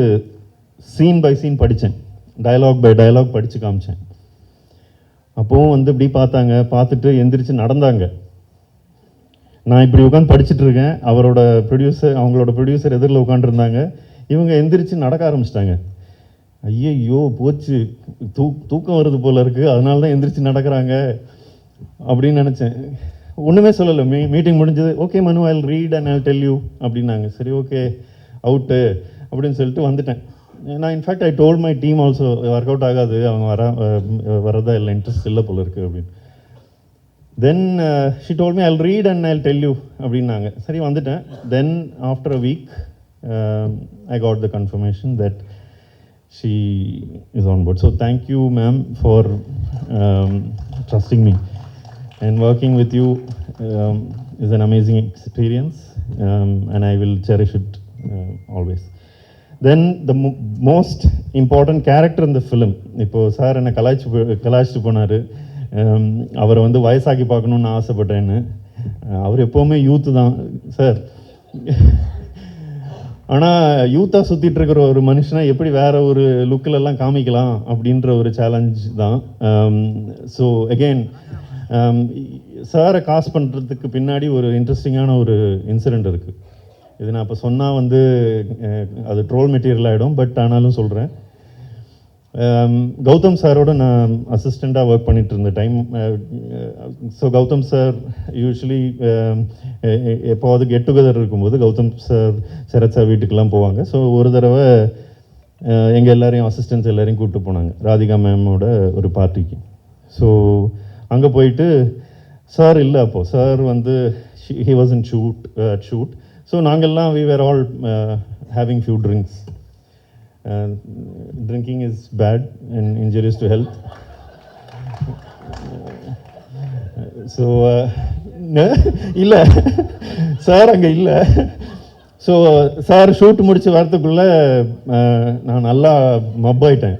சீன் பை சீன் படித்தேன், டயலாக் பை டயலாக் படித்து காமிச்சேன். அப்போவும் வந்து இப்படி பார்த்தாங்க, பார்த்துட்டு எந்திரிச்சு நடந்தாங்க. நான் இப்படி உட்காந்து படிச்சுட்டு இருக்கேன், அவங்களோட ப்ரொடியூசர் எதிரில் உட்காந்துருந்தாங்க. இவங்க எந்திரிச்சு நடக்க ஆரம்பிச்சிட்டாங்க. ஐயோ போச்சு, தூக்கம் வருது போல இருக்குது, அதனால தான் எந்திரிச்சு நடக்கிறாங்க அப்படின்னு நினச்சேன். ஒன்றுமே சொல்லலை. மீட்டிங் முடிஞ்சது. ஓகே மனு, I will read and I will tell you அப்படின்னாங்க. சரி, ஓகே அவுட்டு அப்படின்னு சொல்லிட்டு வந்துட்டேன். நான் in fact I told my team also, work out ஆகாது, அவங்க வரதா இல்லை, இன்ட்ரெஸ்ட் இல்லை போல இருக்குது அப்படின்னு. Then she told me I will read and I will tell you அப்படின்னாங்க. சரி, வந்துட்டேன். Then after a week I got the confirmation that she is on board. So thank you, ma'am, for trusting me. And working with you is an amazing experience, and I will cherish it always. Then the most important character in the film, இப்போ sir என்னை கலாய்ச்சிட்டு போனார், அவரை வந்து வயசாக்கி பார்க்கணுன்னு ஆசைப்பட்டேன்னு. அவர் எப்போவுமே youth தான் sir. ஆனால் யூத்தாக சுற்றிட்டு இருக்கிற ஒரு மனுஷனை எப்படி வேறு ஒரு லுக்கிலெல்லாம் காமிக்கலாம் அப்படின்ற ஒரு சேலஞ்ச் தான். ஸோ அகெயின் சாரை காஸ்ட் பண்ணுறதுக்கு பின்னாடி ஒரு இன்ட்ரெஸ்டிங்கான ஒரு இன்சிடெண்ட் இருக்குது. இது நான் இப்போ சொன்னால் வந்து அது ட்ரோல் மெட்டீரியல் ஆகிடும், பட் ஆனாலும் சொல்கிறேன். கௌதம் சாரோட நான் அசிஸ்டண்ட்டாக ஒர்க் பண்ணிட்டு இருந்த time. So Gautham sir usually எப்போது கெட் டுகெதர் இருக்கும்போது கௌதம் சார் சரத் சார் வீட்டுக்கெல்லாம் போவாங்க. ஸோ ஒரு தடவை எங்கள் எல்லாரையும் அசிஸ்டன்ஸ் எல்லாரையும் கூப்பிட்டு போனாங்க ராதிகா மேமோட ஒரு பார்ட்டிக்கு. ஸோ அங்கே போயிட்டு சார் இல்லை, அப்போது சார் வந்து he was in shoot. So நாங்கள்லாம் we were all having few drinks. Drinking is bad and injurious to health. So இல்லை சார் அங்கே இல்லை. ஸோ சார் ஷூட் முடிச்சு வரத்துக்குள்ளே நான் நல்லா மப்பாயிட்டேன்.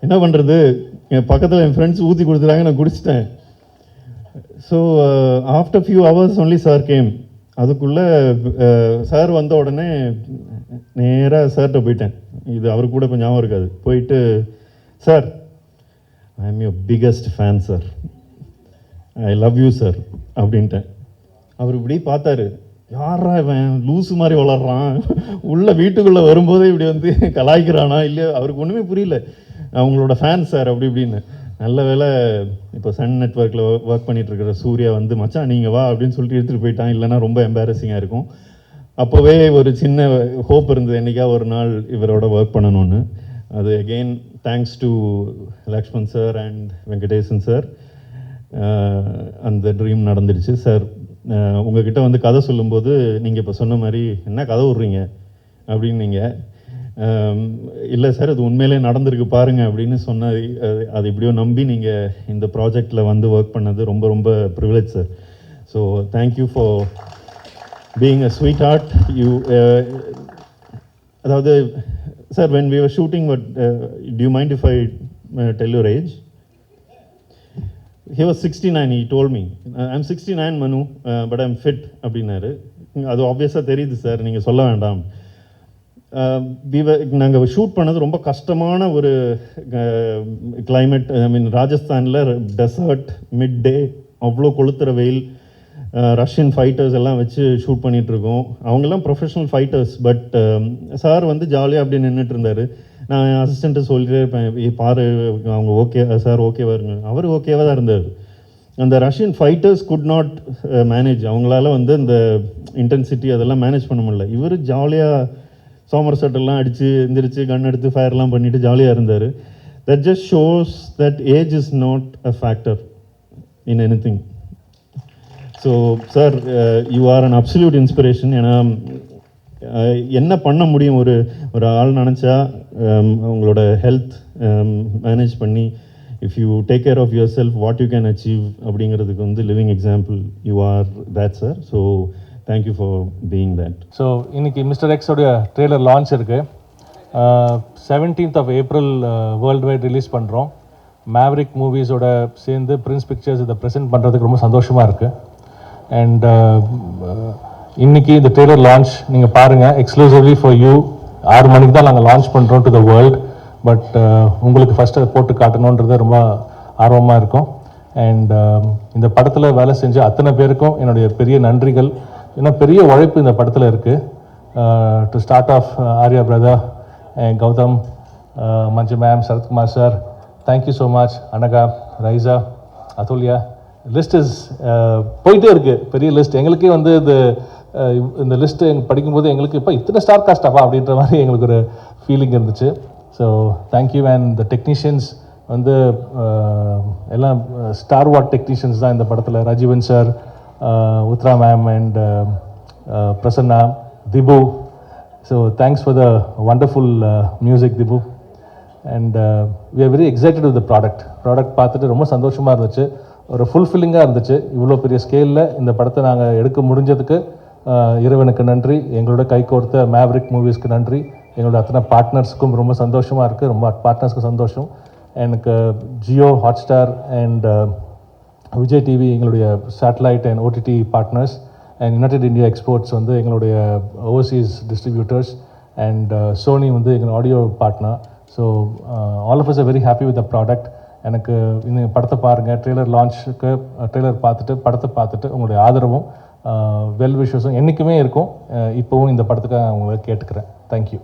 என்ன பண்ணுறது, என் பக்கத்தில் என் ஃப்ரெண்ட்ஸ் ஊற்றி கொடுத்துட்டாங்க, நான் குடிச்சிட்டேன். So after few hours only sir came. அதுக்குள்ளே சார் வந்த உடனே நேராக சார்கிட்ட போயிட்டேன். இது அவருக்கு கூட கொஞ்சம் ஞாபகம் இருக்காது. போயிட்டு, sir, I am your biggest fan sir, I love you sir அப்படின்ட்டேன். அவர் இப்படி பார்த்தாரு, யாரா இவன் லூஸு மாதிரி வளர்றான், உள்ள வீட்டுக்குள்ளே வரும்போதே இப்படி வந்து கலாய்க்கிறானா இல்லையா, அவருக்கு ஒன்றுமே புரியல. அவங்களோட ஃபேன் சார் அப்படி இப்படின்னு. நல்ல வேளை இப்போ சன் நெட்ஒர்க்கில் ஒர்க் பண்ணிகிட்ருக்கிற சூர்யா வந்து, மச்சான் நீங்கள் வா அப்படின்னு சொல்லிட்டு எடுத்துகிட்டு போயிட்டான். இல்லைனா ரொம்ப எம்பாரசிங்காக இருக்கும். அப்போவே ஒரு சின்ன ஹோப் இருந்தது, என்றைக்கா ஒரு நாள் இவரோட ஒர்க் பண்ணணும்னு. அது again thanks to Lakshman sir and Venkatesan sir, அந்த ட்ரீம் நடந்துடுச்சு. சார், உங்ககிட்ட வந்து கதை சொல்லும்போது நீங்கள் இப்போ சொன்ன மாதிரி என்ன கதை விட்றீங்க அப்படின்னு நீங்கள், இல்லை சார் அது உண்மையிலே நடந்திருக்கு பாருங்கள் அப்படின்னு சொன்னால், அது எப்படியோ நம்பி நீங்கள் இந்த ப்ராஜெக்டில் வந்து ஒர்க் பண்ணது ரொம்ப ரொம்ப privilege sir. So thank you for being a sweetheart. You அதாவது sir, when we were shooting, do you mind if I tell your age? He was 69, he told me. I'm 69 Manu, but I'm fit அப்படின்னாரு. அது ஆப்வியஸாக தெரியுது sir, நீங்கள் சொல்ல வேண்டாம். நாங்கள் shoot பண்ணது ரொம்ப கஷ்டமான ஒரு கிளைமேட். ஐ மீன் ராஜஸ்தானில் டெசர்ட், மிட் டே, அவ்வளோ கொளுத்துற வெயில், ரஷ்யன் ஃபைட்டர்ஸ் எல்லாம் வச்சு ஷூட் பண்ணிகிட்ருக்கோம். அவங்கெல்லாம் ப்ரொஃபஷனல் ஃபைட்டர்ஸ். பட் சார் வந்து ஜாலியாக அப்படி நின்றுட்டு இருந்தார். நான் என் அசிஸ்டண்ட்டு சொல்லிட்டே இருப்பேன், பாரு அவங்க ஓகே சார், ஓகேவா இருங்க. அவர் ஓகேவாக தான் இருந்தார். அந்த Russian fighters could not manage, அவங்களால வந்து இந்த இன்டென்சிட்டி அதெல்லாம் மேனேஜ் பண்ண முடியல. இவர் ஜாலியாக சோமர் செட்டெல்லாம் அடித்து எந்திரிச்சு கன் எடுத்து ஃபயர்லாம் பண்ணிவிட்டு ஜாலியாக இருந்தார். That just shows that age is not a factor in anything. So sir, you are an absolute inspiration. ஏன்னா என்ன பண்ண முடியும், ஒரு ஆள் நினச்சா உங்களோட ஹெல்த் மேனேஜ் பண்ணி, if you take care of yourself, what you can achieve அப்படிங்கிறதுக்கு வந்து living example you are that sir. So thank you for being that. So இன்றைக்கி மிஸ்டர் எக்ஸோடைய ட்ரெய்லர் லான்ச் இருக்குது. 17th of April world wide release பண்ணுறோம். Maverick மூவிஸோட சேர்ந்து Prince pictures இதை present பண்ணுறதுக்கு ரொம்ப சந்தோஷமாக இருக்குது. அண்ட் இன்றைக்கி இந்த ட்ரெய்லர் லான்ச் நீங்கள் பாருங்கள், எக்ஸ்க்ளூசிவ்லி ஃபார் யூ. 6 மணிக்கு தான் நாங்கள் லான்ச் பண்ணுறோம் டு த வேர்ல்டு. பட் உங்களுக்கு ஃபஸ்ட்டு அதை போட்டு காட்டணுன்றது ரொம்ப ஆர்வமாக இருக்கும். அண்ட் இந்த படத்தில் வேலை செஞ்ச அத்தனை பேருக்கும் என்னுடைய பெரிய நன்றிகள். ஏன்னா பெரிய உழைப்பு இந்த படத்தில் இருக்குது. To start off Arya brother, Gautham, Manju ma'am, Sarathkumar sir, thank you so much. Anaka, Raiza, Athulya, list is போயிட்டே இருக்குது, பெரிய லிஸ்ட். எங்களுக்கே வந்து இந்த லிஸ்ட்டு படிக்கும்போது எங்களுக்கு இப்போ இத்தனை ஸ்டார் காஸ்டாப்பா அப்படின்ற மாதிரி எங்களுக்கு ஒரு ஃபீலிங் இருந்துச்சு. So thank you. And the technicians வந்து எல்லாம் ஸ்டார் வாட் டெக்னீஷியன்ஸ் தான் இந்த படத்தில். Rajeevan sir, Uthra ma'am and Prasanna, Dhibu. So thanks for the wonderful music Dhibu. And we are very excited with the product பார்த்துட்டு ரொம்ப சந்தோஷமாக இருந்துச்சு, ஒரு ஃபுல்ஃபில்லிங்காக இருந்துச்சு. இவ்வளோ பெரிய ஸ்கேலில் இந்த படத்தை நாங்கள் எடுக்க முடிஞ்சதுக்கு இறைவனுக்கு நன்றி. எங்களோட கை கோர்த்த மேவரிக் மூவிஸ்க்கு நன்றி. எங்களோட அத்தனை பார்ட்னர்ஸுக்கும் ரொம்ப சந்தோஷமாக இருக்குது, ரொம்ப பார்ட்னர்ஸ்க்கு சந்தோஷம். எனக்கு ஜியோ, ஹாட்ஸ்டார் அண்ட் விஜய் டிவி எங்களுடைய satellite and OTT partners, and United India exports வந்து எங்களுடைய ஓவர்சீஸ் டிஸ்ட்ரிபியூட்டர்ஸ், அண்ட் சோனி வந்து எங்களோட audio partner. So all of us are very happy with the product. எனக்கு இந்த படத்தை பாருங்கள், ட்ரெய்லர் லான்ச்சுக்கு ட்ரெய்லர் பார்த்துட்டு படத்தை பார்த்துட்டு உங்களுடைய ஆதரவும் வெல் விஷஸும் என்றைக்குமே இருக்கும். இப்போவும் இந்த படத்துக்கு நான் உங்களை கேட்டுக்கிறேன். தேங்க்யூ.